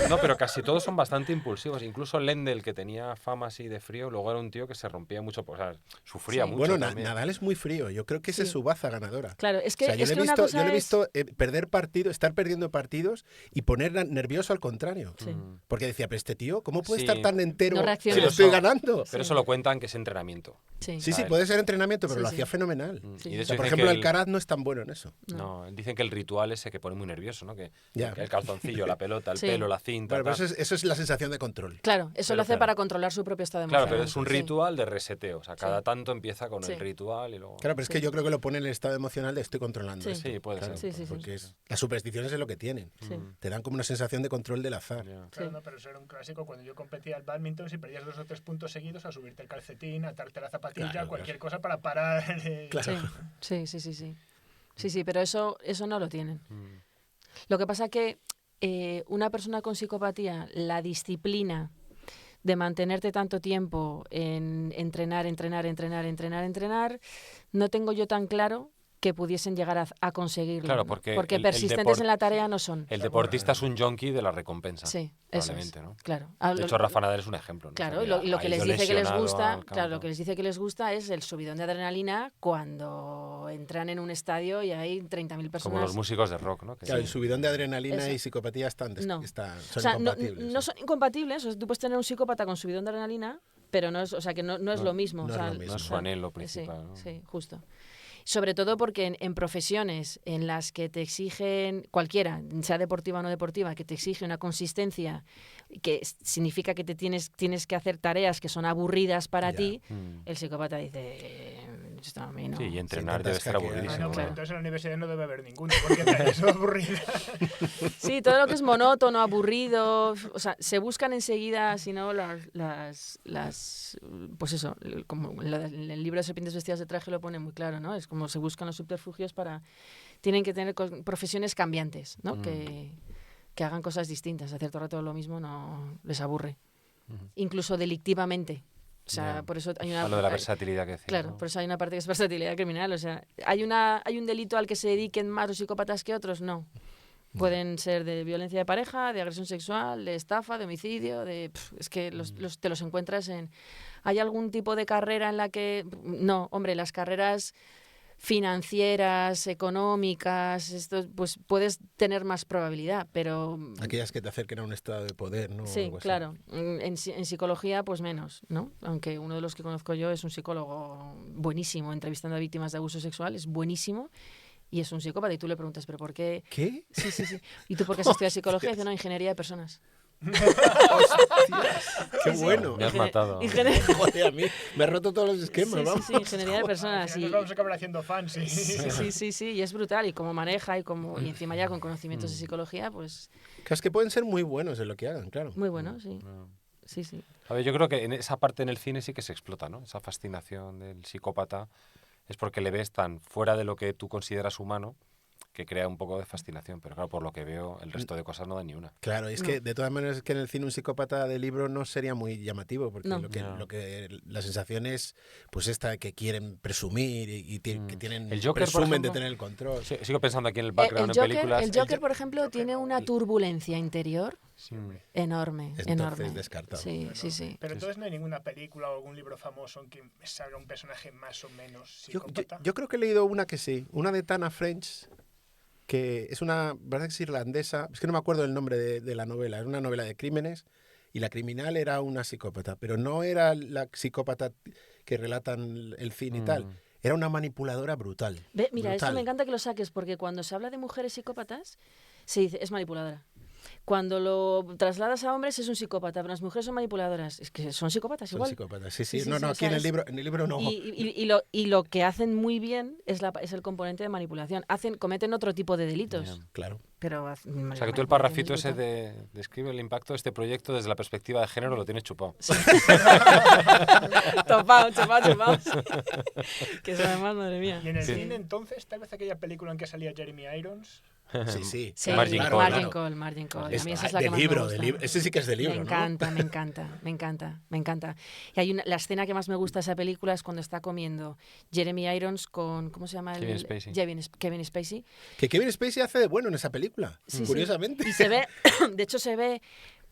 No, pero casi todos son bastante impulsivos. Incluso Lendl, que tenía fama así de frío, luego era un tío que se rompía mucho, o sea, sufría Sí. mucho. Bueno, también. Nadal es muy frío. Yo creo que esa es Sí. su baza ganadora. Claro, es que, O sea, yo es le que he una visto, cosa yo le he es... visto perder partidos, estar perdiendo partidos y poner nervioso al contrario. Sí. Porque decía, pero este tío, ¿cómo puede Sí. estar tan entero No si reacciona. lo estoy eso- ganando? Pero eso lo cuentan que es entrenamiento. Sí. Sí, sí, ¿sabes? puede ser entrenamiento, pero Sí, lo sí. hacía fenomenal. Sí. Y de O sea, hecho por dicen ejemplo, que el Karat no es tan bueno en eso. No, dicen que el ritual ese que pone muy nervioso, ¿no? Que Ya. el calzoncillo, la pelota, el Sí. pelo, la cinta. Bueno, pero tal. eso es la sensación de control. Claro, eso Pero lo hace claro. para controlar su propio estado Claro, emocional. pero es un Sí. ritual de reseteo. O sea, cada Sí. tanto empieza con Sí. el ritual y luego. Claro, pero es que Sí. yo creo que lo pone en el estado emocional de estoy controlando Sí. esto. Sí, puede Claro, ser. Sí, sí, sí. Porque las supersticiones es lo que tienen. Sí. Te dan como una sensación de control del azar. Ya. Claro, Sí. no, pero eso era un clásico cuando yo competía al badminton, si perdías 2 o 3 puntos seguidos, a subirte el calcetín, atarte la zapatilla, Claro, cualquier cosa para parar. Claro. Sí, sí, sí, sí, sí. Sí, sí, pero eso no lo tienen. Mm. Lo que pasa que una persona con psicopatía, la disciplina de mantenerte tanto tiempo en entrenar, no tengo yo tan claro que pudiesen llegar a conseguirlo. Claro, ¿no? porque el persistentes deport- en la tarea no son. El deportista es un junkie de la recompensa. Sí, eso es. Probablemente, ¿no? Claro. De hecho, Rafa Nadal es un ejemplo. ¿no? Claro, O sea, y lo ha que les ido dice que les lesionado gusta, al claro, lo campo. que les dice que les gusta es el subidón de adrenalina cuando entran en un estadio y hay 30.000 personas. Como los músicos de rock, ¿no? Que Claro, sí. el subidón de adrenalina Eso. y psicopatía son No. incompatibles. O sea, no ¿sí? son incompatibles. O sea, tú puedes tener un psicópata con subidón de adrenalina, pero no es, o sea, que no es lo mismo. no o es sea, lo mismo. No es su anhelo principal. ¿no? Sí, justo. Sobre todo porque en profesiones en las que te exigen, cualquiera, sea deportiva o no deportiva, que te exige una consistencia, que significa que tienes que hacer tareas que son aburridas para Ya. ti, Mm. el psicópata dice, esto a mí no. Sí, y entrenar intentas debe ser hackear. aburridísimo. Bueno, pues Claro. entonces en la universidad no debe haber ninguno, porque tal, eso es aburrida. Sí, todo lo que es monótono, aburrido, o sea, se buscan enseguida, si no, pues eso, como en el libro de Serpientes vestidas de traje lo pone muy claro, ¿no? Es como se buscan los subterfugios tienen que tener profesiones cambiantes, ¿no? Que hagan cosas distintas, hacer todo el rato lo mismo no les aburre. Incluso delictivamente. O sea, Ya. por eso hay una... A lo de la versatilidad que decía. Claro, ¿no? por eso hay una parte que es versatilidad criminal. O sea, ¿hay un delito al que se dediquen más los psicópatas que otros? No. Pueden ser de violencia de pareja, de agresión sexual, de estafa, de homicidio, es que te los encuentras en... ¿Hay algún tipo de carrera en la que...? No, hombre, las carreras financieras, económicas, esto, pues puedes tener más probabilidad, pero... Aquellas que te acerquen a un estado de poder, ¿no? Sí, Algo así. claro. En psicología, pues menos, ¿no? Aunque uno de los que conozco yo es un psicólogo buenísimo, entrevistando a víctimas de abuso sexual, es buenísimo, y es un psicópata, y tú le preguntas, ¿pero por qué? ¿Qué? Sí, sí, sí. ¿Y tú por qué has estudiado psicología? Dice, no, ingeniería de personas. ¡Qué Sí, sí. bueno! Me has matado. Joder, a mí me ha roto todos los esquemas, Sí, vamos. sí, sí, ingeniería de Al personas. final nos vamos a acabar haciendo fans, sí. Sí, y es brutal, y como maneja, y encima ya con conocimientos de psicología, pues Claro, es que pueden ser muy buenos en lo que hagan, claro. muy bueno, sí. No. Sí, sí. A ver, yo creo que en esa parte en el cine sí que se explota, ¿no? Esa fascinación del psicópata es porque le ves tan fuera de lo que tú consideras humano que crea un poco de fascinación. Pero claro, por lo que veo, el resto de cosas no da ni una. Claro, es No. que de todas maneras es que en el cine un psicópata de libro no sería muy llamativo, porque No. No. la sensación es pues esta que quieren presumir y que tienen El Joker, por presumen de ejemplo, tener el control. Sigo pensando aquí en el background El en películas. Joker, por ejemplo, tiene una turbulencia interior Mm. enorme, Entonces, enorme. descartado. Sí, sí, sí. Pero entonces no hay ninguna película o algún libro famoso en que salga un personaje más o menos Yo, psicópata. yo creo que he leído una que sí, una de Tana French, que es una, verdad que es irlandesa, es que no me acuerdo el nombre de la novela, era una novela de crímenes y la criminal era una psicópata, pero no era la psicópata que relatan el cine y tal, era una manipuladora brutal. Ve, mira, brutal. eso me encanta que lo saques, porque cuando se habla de mujeres psicópatas, se dice, es manipuladora. Cuando lo trasladas a hombres es un psicópata, pero las mujeres son manipuladoras. Es que son psicópatas Son igual. psicópatas, sí, Sí, sí. sí, No, sí, no, o aquí sea, en el libro no. Y lo que hacen muy bien es el componente de manipulación. Cometen otro tipo de delitos. Ya. Claro. Pero O sea, que tú el parrafito ese describe el impacto de este proyecto desde la perspectiva de género lo tienes chupado. Topado. Que es además, madre mía. Y en el Sí. cine entonces, tal vez aquella película en que salía Jeremy Irons. Sí, sí. Sí, Margin claro, Call. claro. Margin Call. Es- A mí esa es de la que más libro, me gusta. de libro. Ese sí que es de libro, Me ¿no? me encanta. Y hay la escena que más me gusta de esa película es cuando está comiendo Jeremy Irons con, ¿cómo se llama? Kevin Spacey. Kevin Spacey. Que Kevin Spacey hace de bueno en esa película, Sí, sí. curiosamente. Y se ve, de hecho se ve,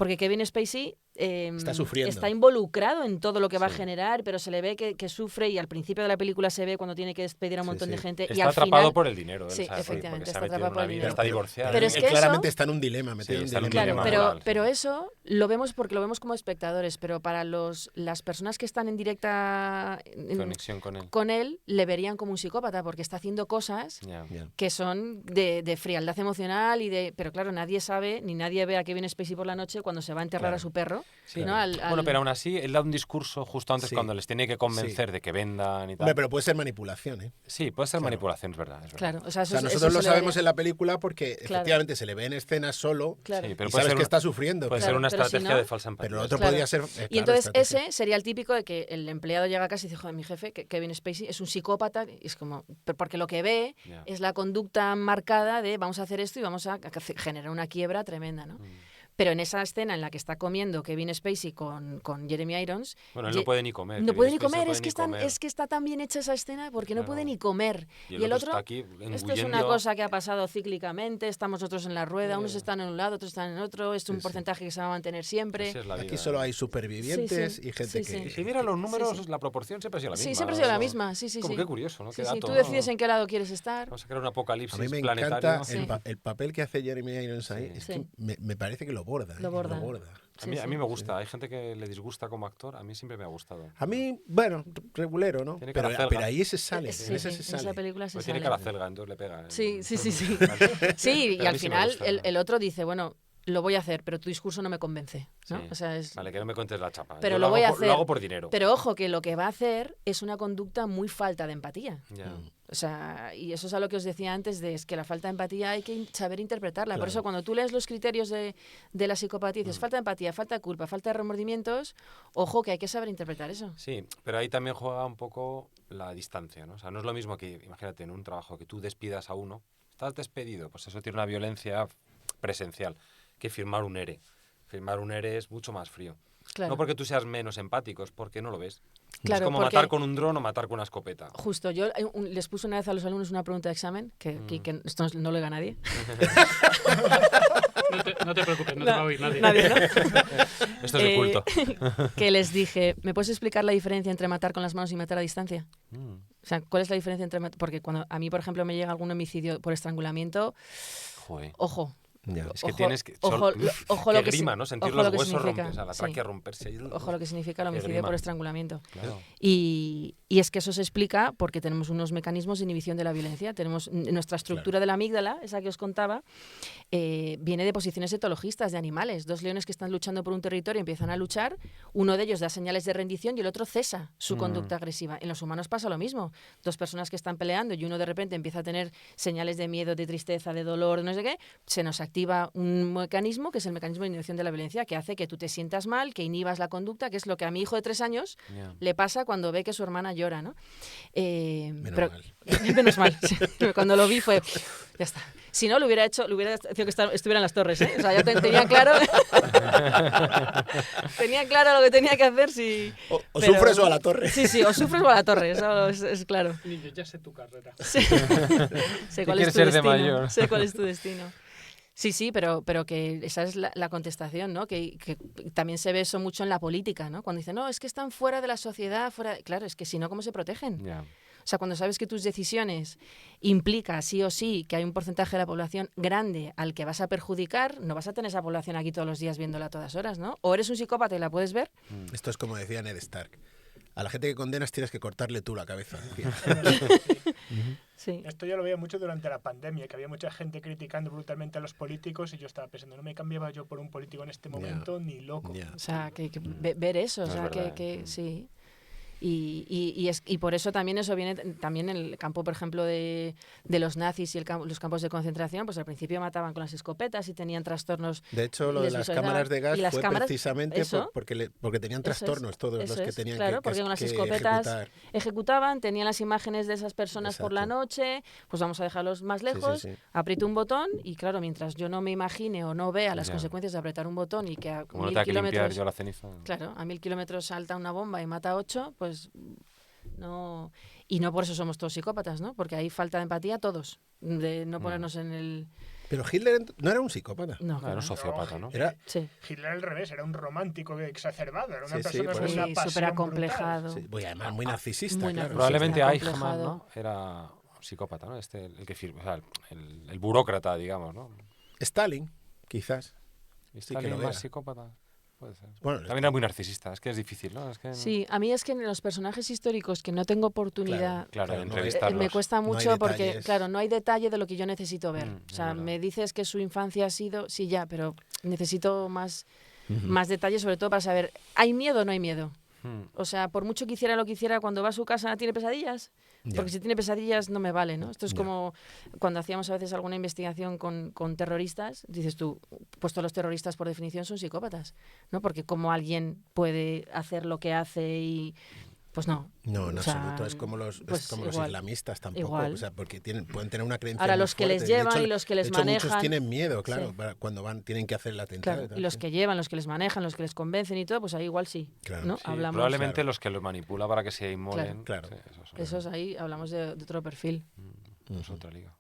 Porque Kevin Spacey Está sufriendo. está involucrado en todo lo que va a Sí. generar, pero se le ve que sufre y al principio de la película se ve cuando tiene que despedir a un Sí, montón de sí. gente y Está al atrapado final... por el dinero. Él, Sí, ¿sabes? efectivamente, Porque se está ha metido en atrapado por una el vida, dinero. está divorciado. Pero es él que claramente eso- está en un dilema, metido en un está en un dilema. Claro, dilema. pero, moral, pero sí. eso lo vemos porque lo vemos como espectadores, pero para las personas que están en directa Conexión con él. con él, le verían como un psicópata porque está haciendo cosas Ya. Ya. que son de frialdad emocional pero claro, nadie sabe ni nadie ve a Kevin Spacey por la noche cuando se va a enterrar Claro. a su perro, Sí. ¿no? Bueno, pero aún así, él da un discurso justo antes Sí. cuando les tiene que convencer de que vendan y tal. Hombre, pero puede ser manipulación, ¿eh? Sí, puede ser Claro. manipulación, es verdad. Es verdad. claro, o sea, O sea, eso nosotros lo se le sabemos daría- en la película porque Claro. efectivamente se le ve en escena solo Claro. Sí, pero y puede sabes ser que un- está sufriendo. Puede claro. ser una Pero si estrategia no- de falsa empatía. Pero lo otro Claro. podría ser... Y claro, entonces estrategia. ese sería el típico de que el empleado llega a casa y dice, joder, mi jefe, Kevin Spacey, es un psicópata. Y es como, porque lo que ve Ya. es la conducta marcada de vamos a hacer esto y vamos a generar una quiebra tremenda, ¿no? Pero en esa escena en la que está comiendo Kevin Spacey con Jeremy Irons... Bueno, él no puede ni comer. No Kevin puede ni Spacey no comer, puede es que, ni están, comer. es que está tan bien hecha esa escena porque no Claro. puede ni comer. Y el otro está aquí esto es una engullendo- cosa que ha pasado cíclicamente, estamos nosotros en la rueda, Ya, unos ya. están en un lado, otros están en otro, es un Sí, sí. porcentaje que se va a mantener siempre. Así es la Aquí vida. solo hay supervivientes Sí, sí. y gente Sí, que... sí. Y si miras los números, Sí, sí. la proporción siempre ha sido la misma. Sí, siempre ha sido la ¿no? misma, sí, sí, Como sí. qué curioso, ¿no? Sí, Qué sí, dato, tú ¿no? decides en qué lado quieres estar. Vamos a crear un A apocalipsis mí me planetario. encanta Sí. el papel que hace Jeremy Irons ahí. Sí. Es Sí. que me parece que lo borda. Lo borda. A mí, a mí me gusta. Hay gente que le disgusta como actor. A mí siempre me ha gustado. A mí, bueno, regulero, ¿no? Tiene Pero, cara celga. pero ahí se sale. Sí, en ese sí, se en sale. esa película se Pues tiene sale. cara celga, entonces le pega. Sí, sí, sí, sí. Vale. Sí, y Pero a al mí sí me final gusta. el otro dice, bueno, lo voy a hacer, pero tu discurso no me convence, ¿no? Sí. O sea, es... Vale, que no me cuentes la chapa. Pero Yo lo voy a hago hacer. Lo hago por dinero. Pero ojo, que lo que va a hacer es una conducta muy falta de empatía. Ya. O sea, y eso es a lo que os decía antes, es que la falta de empatía hay que saber interpretarla. Por Claro. eso cuando tú lees los criterios de la psicopatía, dices falta de empatía, falta de culpa, falta de remordimientos, ojo que hay que saber interpretar eso. Sí, pero ahí también juega un poco la distancia, ¿no? O sea, no es lo mismo que, imagínate, en un trabajo que tú despidas a uno, estás despedido, pues eso tiene una violencia presencial, que firmar un ERE. Firmar un ERE es mucho más frío. Claro. No porque tú seas menos empático, es porque no lo ves. Claro, es como porque- matar con un dron o matar con una escopeta. Justo, yo les puse una vez a los alumnos una pregunta de examen, que esto no lo oiga nadie. No te preocupes, no te va a oír nadie. Nadie, ¿no? Esto es de culto. Que les dije, ¿me puedes explicar la diferencia entre matar con las manos y matar a distancia? Mm, O sea, ¿cuál es la diferencia entre porque cuando a mí, por ejemplo, me llega algún homicidio por estrangulamiento, joder. ojo, Ya. Es que Ojo- tienes que... ojo qué lo que grima, si- ¿no? Sentir ojo los lo que huesos significa, romperse, la sí. tráquea romperse. ahí. ojo lo que significa el Qué homicidio grima. por estrangulamiento. Claro. Y es que eso se explica porque tenemos unos mecanismos de inhibición de la violencia. Tenemos nuestra estructura de la amígdala, esa que os contaba, viene de posiciones etologistas de animales. Dos leones que están luchando por un territorio empiezan a luchar, uno de ellos da señales de rendición y el otro cesa su conducta agresiva. En los humanos pasa lo mismo. Dos personas que están peleando y uno de repente empieza a tener señales de miedo, de tristeza, de dolor, de no sé qué, se nos activa un mecanismo que es el mecanismo de inhibición de la violencia, que hace que tú te sientas mal, que inhibas la conducta, que es lo que a mi hijo de 3 años Ya. le pasa cuando ve que su hermana llora, ¿no? Menos mal. Menos mal. Sí. Cuando lo vi fue, ya está. Si no, lo hubiera hecho que estuviera en las torres, ¿eh? O sea, ya tenía claro, tenía claro lo que tenía que hacer. Si, O pero- sufres o a la torre. Sí, sí, o sufres o a la torre, eso es claro. Niño, ya sé tu carrera. Sí. Sé cuál quieres es tu ser de destino. mayor? Sé cuál es tu destino. Sí, sí, pero que esa es la contestación, ¿no? Que también se ve eso mucho en la política, ¿no? Cuando dicen, no, es que están fuera de la sociedad, fuera... Claro, es que si no, ¿cómo se protegen? Ya. O sea, cuando sabes que tus decisiones implica sí o sí que hay un porcentaje de la población grande al que vas a perjudicar, no vas a tener esa población aquí todos los días viéndola a todas horas, ¿no? O eres un psicópata y la puedes ver. Esto es como decía Ned Stark. A la gente que condenas tienes que cortarle tú la cabeza. Sí. Esto yo lo veía mucho durante la pandemia, que había mucha gente criticando brutalmente a los políticos y yo estaba pensando, no me cambiaba yo por un político en este momento ni loco. Ya. O sea, ver eso, o No es sea, verdad, que sí. Y por eso también eso viene también en el campo, por ejemplo, de los nazis y los campos de concentración, pues al principio mataban con las escopetas y tenían trastornos. De hecho, lo de les las visualizaban. cámaras de gas Y las fue cámaras- precisamente eso. porque tenían Eso es, trastornos todos los eso que es, tenían claro, que, porque con las que escopetas ejecutar. ejecutaban, tenían las imágenes de esas personas por la Exacto. noche, pues vamos a dejarlos más Sí, lejos, sí, sí. aprieto un botón y claro, mientras yo no me imagine o no vea las Ya. consecuencias de apretar un botón y que a Como no 1000 tenga que limpiar kilómetros... yo la ceniza. Claro, a 1000 kilómetros salta una bomba y mata a 8, pues no. Y no por eso somos todos psicópatas, ¿no? Porque hay falta de empatía todos, de no ponernos en el. Pero Hitler no era un psicópata. No, Era un sociópata, ¿no? Era, Sí, Hitler al revés, era un romántico exacerbado, era una Sí, sí, persona por con eso. una sí, pasión súper acomplejado. sí, bueno, además muy narcisista, muy claro. Probablemente Sí, Eichmann, acomplejado. ¿no? Era un psicópata, ¿no? El que firma, o sea, el burócrata, digamos, ¿no? Stalin, quizás. ¿Y Sí, que Stalin lo más era. psicópata? Puede ser. Bueno, También era muy narcisista, es que es difícil, ¿no? Es que Sí, a mí es que en los personajes históricos que no tengo oportunidad, claro, no, entrevistarlos. me cuesta No hay mucho porque, detalles. claro, no hay detalle de lo que yo necesito ver. Mm, O sea, es verdad. me dices que su infancia ha sido, sí, ya, pero necesito más detalles, sobre todo para saber, ¿hay miedo o no hay miedo? Mm. O sea, por mucho que hiciera lo que hiciera, cuando va a su casa, ¿tiene pesadillas? Ya. Porque si tiene pesadillas no me vale, ¿no? Esto es Ya. como cuando hacíamos a veces alguna investigación con terroristas, dices tú, pues todos los terroristas por definición son psicópatas, ¿no? Porque como alguien puede hacer lo que hace y... Pues no. No, en O sea, absoluto. Es como los, pues es como los igual, islamistas tampoco. igual. O sea, porque pueden tener una creencia Ahora, muy los que les fuerte. De llevan hecho, y los que les de hecho, muchos manejan. tienen miedo, claro, Sí. cuando tienen que hacer el atentado. Claro, y tal, y los sí. que llevan, los que les manejan, los que les convencen y todo, pues ahí igual sí. Claro, ¿no? sí, Hablamos, Probablemente Claro. los que los manipula para que se inmolen. Claro. Sí, esos ahí hablamos de otro perfil. es otra liga.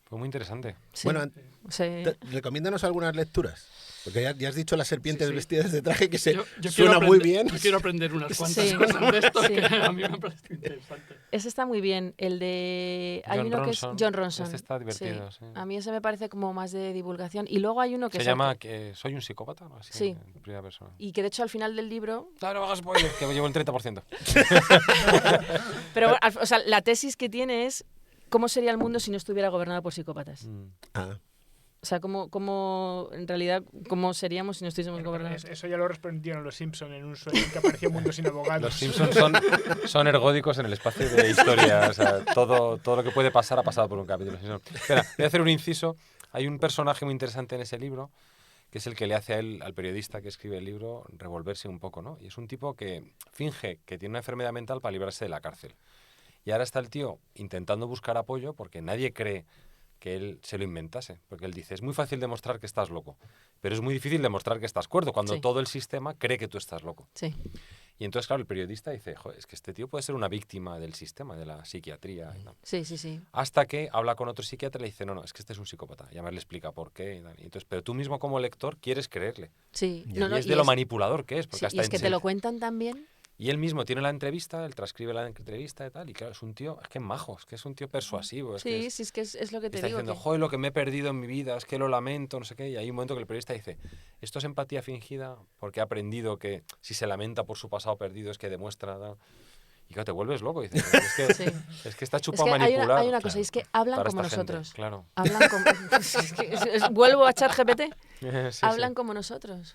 Pues muy interesante. Sí. Bueno, Sí. recomiéndanos algunas lecturas. Porque ya has dicho las serpientes Sí, sí. vestidas de traje, que Yo suena quiero muy aprender- bien. Yo quiero aprender unas cuantas Sí. cosas de esto Sí. que a mí me parece interesante. Ese está muy bien. El de... Hay John uno que es Ronson. John Ronson. Este está divertido, sí. A mí ese me parece como más de divulgación. Y luego hay uno que Se es llama ¿Soy un psicópata? ¿No? Así, Sí. en primera persona. y que de hecho al final del libro... Claro, no hagas spoiler, que me llevo el 30%. Pero bueno, o sea, la tesis que tiene es cómo sería el mundo si no estuviera gobernado por psicópatas. Ah, O sea, cómo en realidad, cómo seríamos si no estuviésemos gobernados. Eso ya lo respondieron los Simpson en un sueño en que aparecía un mundo sin abogados. Los Simpsons son ergódicos en el espacio de historia. O sea, todo lo que puede pasar ha pasado por un capítulo. Espera, voy a hacer un inciso. Hay un personaje muy interesante en ese libro, que es el que le hace a él, al periodista que escribe el libro, revolverse un poco, ¿no? Y es un tipo que finge que tiene una enfermedad mental para librarse de la cárcel. Y ahora está el tío intentando buscar apoyo porque nadie cree que él se lo inventase. Porque él dice, es muy fácil demostrar que estás loco, pero es muy difícil demostrar que estás cuerdo cuando Sí. todo el sistema cree que tú estás loco. Sí. Y entonces, claro, el periodista dice, joder, es que este tío puede ser una víctima del sistema, de la psiquiatría y tal. Sí, sí, sí. Hasta que habla con otro psiquiatra y le dice, no, es que este es un psicópata. Y además le explica por qué. Y tal. Y entonces, pero tú mismo como lector quieres creerle. Sí. Ya. Y es de lo manipulador que es. Porque sí, hasta y es que en te lo serio- cuentan tan bien. Y él mismo tiene la entrevista, él transcribe la entrevista y tal. Y claro, es un tío, es que es majo, es que es un tío persuasivo. Es que Sí, es- sí, es que es lo que te está digo. diciendo, que- joder, lo que me he perdido en mi vida, es que lo lamento, no sé qué. Y hay un momento que el periodista dice, esto es empatía fingida porque ha aprendido que si se lamenta por su pasado perdido es que demuestra... tal". Y claro, te vuelves loco. Y dices, es que, Sí. es que está Es chupado que manipular. hay una cosa, y es que hablan para como esta gente, nosotros. claro. Hablan como... es que vuelvo a ChatGPT. Sí, Hablan sí. como nosotros.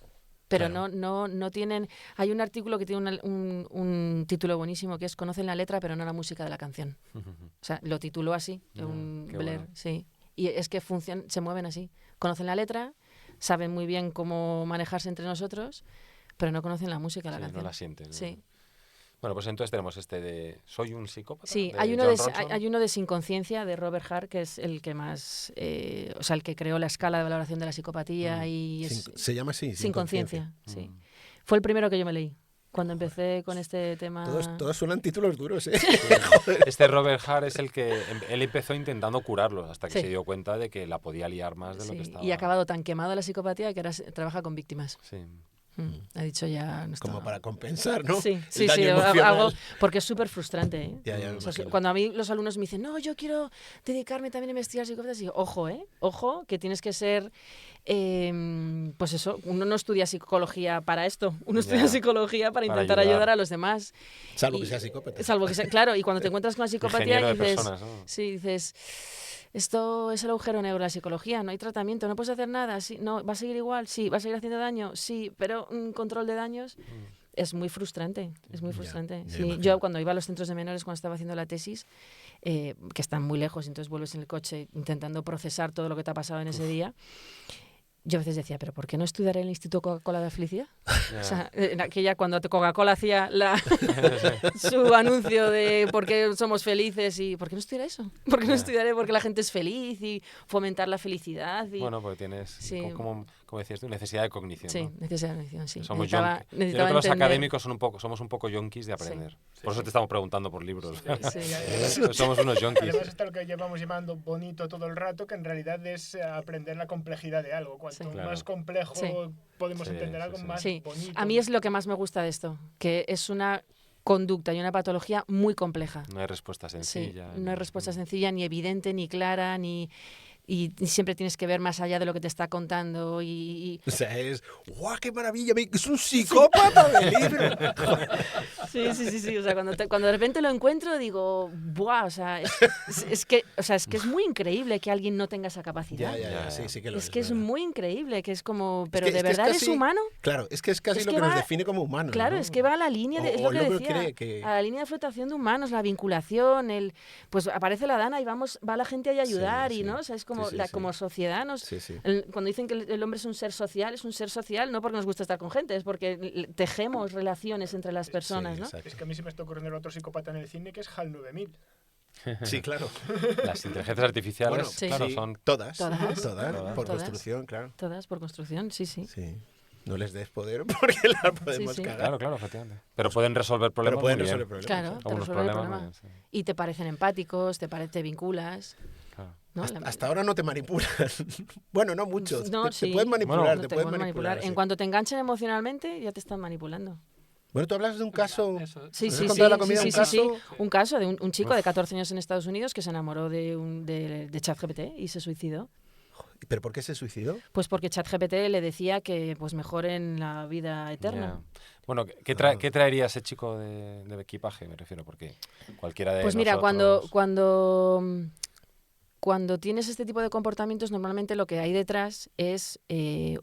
Pero Claro. no tienen... Hay un artículo que tiene un título buenísimo que es Conocen la letra pero no la música de la canción. O sea, lo tituló así, un qué Blair, bueno. sí. Y es que se mueven así. Conocen la letra, saben muy bien cómo manejarse entre nosotros, pero no conocen la música de la Sí, canción. no la sienten. ¿no? Sí. Bueno, pues entonces tenemos este de ¿Soy un psicópata? Sí, de hay uno John de, Ronson. hay uno de Sin conciencia de Robert Hart, que es el que más, o sea, el que creó la escala de valoración de la psicopatía y es se llama así. Sin conciencia. Sí. Mm. Fue el primero que yo me leí cuando empecé con este tema. Todos suenan títulos duros, ¿eh? Este Robert Hart es el que él empezó intentando curarlo hasta que Sí. se dio cuenta de que la podía liar más de lo que Sí, estaba. y ha acabado tan quemado la psicopatía que ahora trabaja con víctimas. Sí. Ha dicho ya... No está- Como para compensar, ¿no? Sí, El sí, daño sí, emocional. algo, porque es súper frustrante. ¿eh? Ya, me O sea, imagino. cuando a mí los alumnos me dicen, no, yo quiero dedicarme también a investigar psicópatas, y digo, ojo, ojo, que tienes que ser, pues eso, uno no estudia psicología para esto, uno estudia Ya. psicología para Para intentar ayudar. ayudar a los demás. Salvo Y- que sea psicópata. Salvo que sea, claro, y cuando te encuentras con la psicopatía Ingeniero de dices, personas, ¿no? sí, dices, esto es el agujero negro de la psicología, no hay tratamiento, no puedes hacer nada, sí, no, va a seguir igual, sí, va a seguir haciendo daño, sí, pero un control de daños es muy frustrante, es muy frustrante. ya Sí, imagino. yo cuando iba a los centros de menores, cuando estaba haciendo la tesis, que están muy lejos, entonces vuelves en el coche intentando procesar todo lo que te ha pasado en ese día, Yo a veces decía, ¿pero por qué no estudiar en el Instituto Coca-Cola de la Felicidad? Ya. O sea, en aquella cuando Coca-Cola hacía su anuncio de por qué somos felices y ¿por qué no estudiar eso? ¿Por qué no Ya. estudiar porque la gente es feliz y fomentar la felicidad? Y, Bueno, porque tienes, Sí. como decías tú, necesidad de cognición. sí, ¿no? necesidad de cognición, sí. Somos Necesitaba yo creo que los entender- académicos somos un poco yonkis de aprender. Por eso te estamos preguntando por libros. Sí. Somos unos yonkis. Además está lo que llevamos llamando bonito todo el rato, que en realidad es aprender la complejidad de algo. Cuanto Sí. Claro. más complejo Sí. podemos Sí, entender sí, algo, sí. más Sí, bonito. a mí es lo que más me gusta de esto, que es una conducta y una patología muy compleja. No hay respuesta Sí, sencilla. no hay respuesta Mm. sencilla, ni evidente, ni clara, y siempre tienes que ver más allá de lo que te está contando y O sea, es, ¡guau, qué maravilla! Es un psicópata de libro. sí, o sea, cuando de repente lo encuentro digo, ¡buah! O sea, es que es muy increíble que alguien no tenga esa capacidad. Ya, sí que lo Es que es ¿verdad? muy increíble, que es como, pero que- ¿de es que es verdad es casi- humano? Claro, es que es casi Es lo que que nos va- define como humanos. Claro, ¿no? es que va a la línea de, es O lo que luego decía, cree que- a la línea de flotación de humanos, la vinculación, pues aparece la Dana y va la gente ahí a ayudar Sí, y sí. no, o sea, es como Sí, sí, sí. como sociedad Sí, sí. cuando dicen que el hombre es un ser social no porque nos gusta estar con gente, es porque tejemos relaciones entre las personas, Sí, ¿no? exacto. Es que a mí se me está ocurriendo otro psicópata en el cine que es HAL 9000. Sí, claro. Las inteligencias artificiales, Bueno, Sí. claro, sí, son... todas. Todas. Por Todas. construcción, claro. Todas por construcción, sí. Sí. No les des poder porque la podemos Sí. cagar. Claro, efectivamente. Pero pueden resolver problemas Pero pueden muy bien. resolver problemas. Claro, ¿eh? te Algunos resuelve el problemas problema. muy bien, sí. Y te parecen empáticos, te vinculas, Claro. ¿no? Hasta ahora no te manipulan. Bueno, no mucho. No, te sí. pueden manipular, Bueno, te te pueden pueden manipular. En sí. cuanto te enganchen emocionalmente, ya te están manipulando. Bueno, tú hablas de un caso. Eso. Sí, ¿Nos has sí, contado sí, la comida? sí, ¿Un sí, sí, caso? sí. Un caso de un chico de 14 años en Estados Unidos que se enamoró de ChatGPT y se suicidó. ¿Pero por qué se suicidó? Pues porque ChatGPT le decía que pues mejoren la vida eterna. Ya. Bueno, ¿qué traería ese chico de equipaje? Me refiero, porque cualquiera de Pues mira, nosotros... cuando tienes este tipo de comportamientos, normalmente lo que hay detrás es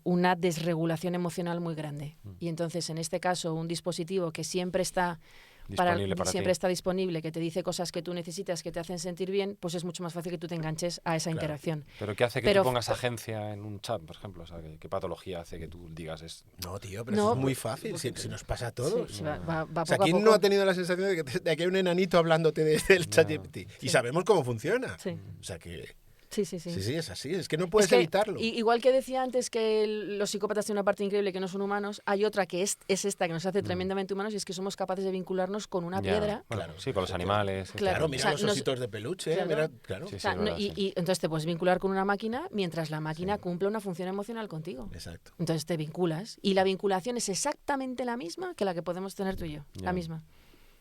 una desregulación emocional muy grande. Y entonces, en este caso, un dispositivo que siempre está Disponible para siempre ti. está disponible, que te dice cosas que tú necesitas, que te hacen sentir bien, pues es mucho más fácil que tú te enganches a esa interacción. ¿Pero qué hace que Pero- tú pongas agencia en un chat, por ejemplo? O sea, ¿qué patología hace que tú digas es... No, tío, pero No, eso es muy fácil. Si nos pasa a todos. Sí, va O sea, poco a ¿quién poco. no ha tenido la sensación de que hay un enanito hablándote del ChatGPT? Y sabemos cómo funciona. Sí. O sea que Sí. sí, es así. Es que no puedes Es que, evitarlo. Igual que decía antes que los psicópatas tienen una parte increíble que no son humanos, hay otra que es esta que nos hace tremendamente humanos y es que somos capaces de vincularnos con una Ya, piedra. bueno, Claro. sí, con los animales. Claro, Claro, mira o sea, los nos- ositos de peluche. Claro. Mira, claro. Sí, O sea, es verdad, y entonces te puedes vincular con una máquina mientras la máquina cumple una función emocional contigo. Exacto. Entonces te vinculas y la vinculación es exactamente la misma que la que podemos tener tú y yo. Ya.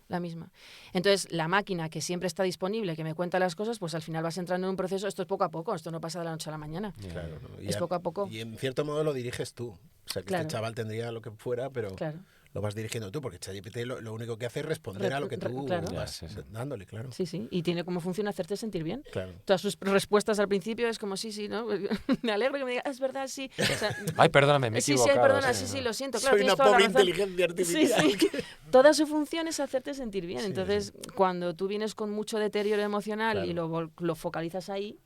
La misma. Entonces, la máquina que siempre está disponible, que me cuenta las cosas, pues al final vas entrando en un proceso, esto es poco a poco, esto no pasa de la noche a la mañana. Ya. Claro, ¿no? Es poco a poco. Y en cierto modo lo diriges tú. O sea, que Claro. este chaval tendría lo que fuera, pero Claro. lo vas dirigiendo tú, porque ChatGPT lo único que hace es responder a lo que tú Claro. vas Ya, sí, sí. dándole, claro. Sí. Y tiene como función hacerte sentir bien. Claro. Todas sus respuestas al principio es como, sí, ¿no? Me alegro que me digas, es verdad, sí. O sea, Ay, perdóname, me he sí, equivocado. perdona, sí, sí, no. lo siento. Claro, Soy una tienes toda la pobre razón. inteligencia Sí, artificial. Toda su función es hacerte sentir bien. Sí, Entonces, cuando tú vienes con mucho deterioro emocional y Claro. lo focalizas ahí,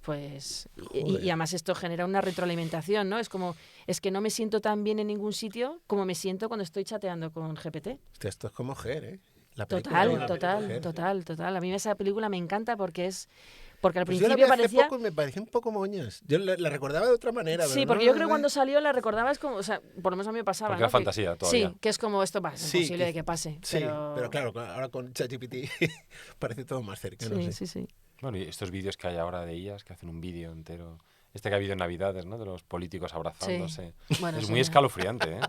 pues... Joder. Y además esto genera una retroalimentación, ¿no? Es como, es que no me siento tan bien en ningún sitio como me siento cuando estoy chateando con GPT. Hostia, esto es como Her, ¿eh? La película de Her. Total. A mí esa película me encanta porque al Pues yo la vi principio hace parecía... poco y me parecía un poco moñas. Yo la recordaba de otra manera. Sí, pero porque no, yo creo que no, cuando salió la recordabas como, o sea, por lo menos a mí me pasaba. Porque ¿no? era fantasía todavía. Sí, que es como esto va, es Sí, imposible que- de que pase. Sí, pero claro, ahora con ChatGPT parece todo más cercano. Sí. Bueno, y estos vídeos que hay ahora de ellas, que hacen un vídeo entero... Este que ha habido en Navidades, ¿no? De los políticos abrazándose. Bueno, Es sí, muy ya. escalofriante, ¿eh?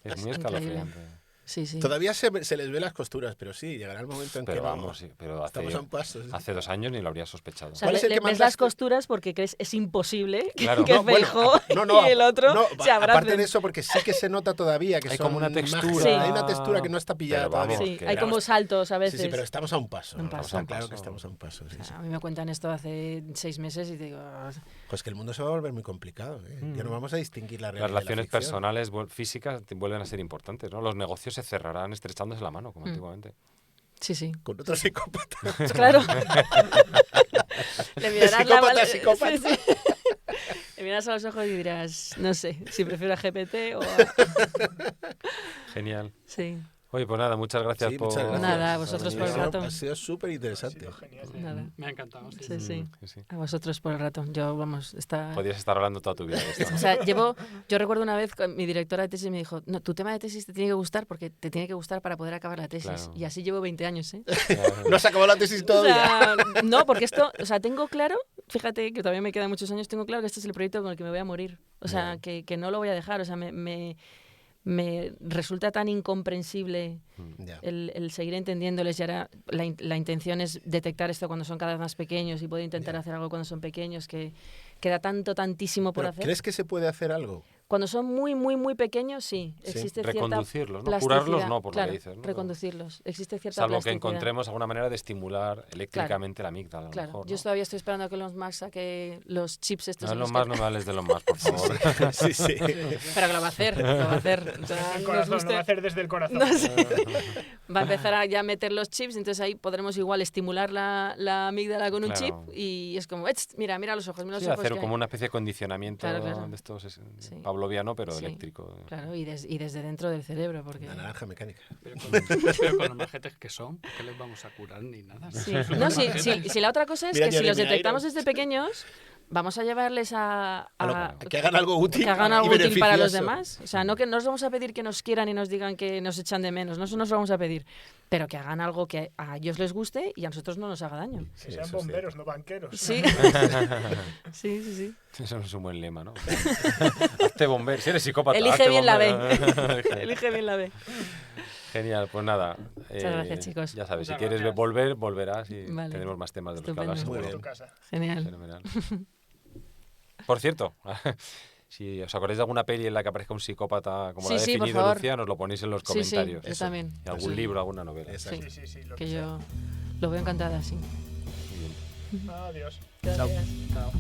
Es muy Es increíble. escalofriante. Sí. Todavía se les ve las costuras, pero sí, llegará el momento en Pero que no. vamos, sí, pero Estamos a un paso. sí. hace 2 años ni lo habría sospechado. O sea, ¿Cuál es el le que ves mandaste? las costuras porque crees es imposible Claro. que No, bueno, Feijóo y el otro no, se abracen. aparte de eso, porque sí que se nota todavía que Hay son como una imágenes, textura. Sí. Hay una textura que no está pillada Pero vamos, todavía. Sí, que hay como saltos a veces. Sí, pero estamos a un paso. Un ¿no? paso. Está claro paso. que estamos a un paso. Sí, O sea, sí. a mí me cuentan esto hace 6 meses y digo... Pues que el mundo se va a volver muy complicado. Ya no vamos a distinguir la realidad. Las relaciones de la ficción. personales físicas vuelven a ser importantes, ¿no? Los negocios se cerrarán estrechándose la mano, como antiguamente. Sí. Con otro psicópata. Pues claro. Le mirarás Psicópata, la psicópata. Sí. Le miras a los ojos y dirás, no sé, si prefiero a GPT o a... Genial. Sí, Oye, pues nada, muchas gracias Sí, por... muchas gracias. Nada, a vosotros por el rato. Ha sido súper interesante. Nada. Me ha encantado. Sí. Sí, sí. Sí. A vosotros por el rato. Yo, vamos, está... Podrías estar hablando toda tu vida de esto. O sea, yo recuerdo una vez mi directora de tesis me dijo, no, tu tema de tesis te tiene que gustar porque te tiene que gustar para poder acabar la tesis. Claro. Y así llevo 20 años, ¿eh? No has acabado la tesis O todavía. sea, no, porque esto, o sea, tengo claro, fíjate que todavía me quedan muchos años, tengo claro que este es el proyecto con el que me voy a morir. O sea, que no lo voy a dejar. O sea, me resulta tan incomprensible Ya. el seguir entendiéndoles. Y ahora la intención es detectar esto cuando son cada vez más pequeños y poder intentar hacer algo cuando son pequeños, que queda tantísimo por Pero, hacer. ¿crees que se puede hacer algo? Cuando son muy, muy, muy pequeños, sí. Existe cierta Reconducirlos, ¿no? plasticidad. Curarlos no, por claro, lo que dices, ¿no? reconducirlos. Existe cierta Salvo que plasticidad. encontremos alguna manera de estimular eléctricamente la amígdala, a lo Claro, mejor, yo ¿no? todavía estoy esperando a que Elon Musk saque los chips estos. No, en lo los más que... no me hables de lo más, por favor. Sí, sí. Pero que lo va a hacer, lo va a hacer. O sea, El nos corazón, guste- lo va a hacer desde el corazón. No sé. Va a empezar a ya meter los chips, entonces ahí podremos igual estimular la amígdala con un chip Claro. y es como, mira los ojos, mira los Sí, ojos. hacer que como hay". una especie de condicionamiento Claro. de estos Sí. pavloviano, pero Sí. eléctrico. Claro, y desde dentro del cerebro, porque... La naranja mecánica. Pero con los majetes que son, ¿qué les vamos a curar ni nada? Sí. Son No, unos sí, majetes. sí, la otra cosa es Mira, que si los Jeremy detectamos Irons. desde pequeños, vamos a llevarles a Que hagan algo útil. que hagan y algo útil para los beneficioso. demás. O sea, no que no os vamos a pedir que nos quieran y nos digan que nos echan de menos, no eso nos lo vamos a pedir, pero que hagan algo que a ellos les guste y a nosotros no nos haga daño. Que sean bomberos, no banqueros. Sí. Sí. Eso no es un buen lema, ¿no? Hazte bombero. Si eres psicópata, Elige hazte bien la B. bombero. Elige bien la B. Genial, pues nada. Muchas gracias, chicos. Ya sabes, si Muchas quieres gracias. volver, volverás y Vale. tenemos más temas de los que Estupendo. hablar Muy seguro. bien. Tu casa. Genial. Fenomenal. Por cierto, si os acordáis de alguna peli en la que aparezca un psicópata como Sí, la ha sí, por definido favor. Lucía, nos lo ponéis en los Sí, sí, comentarios. yo también. Y algún Sí. libro, alguna novela. Exacto. Sí. Lo Que sea. yo lo veo encantada, sí. Muy bien. Adiós. Gracias. Chao.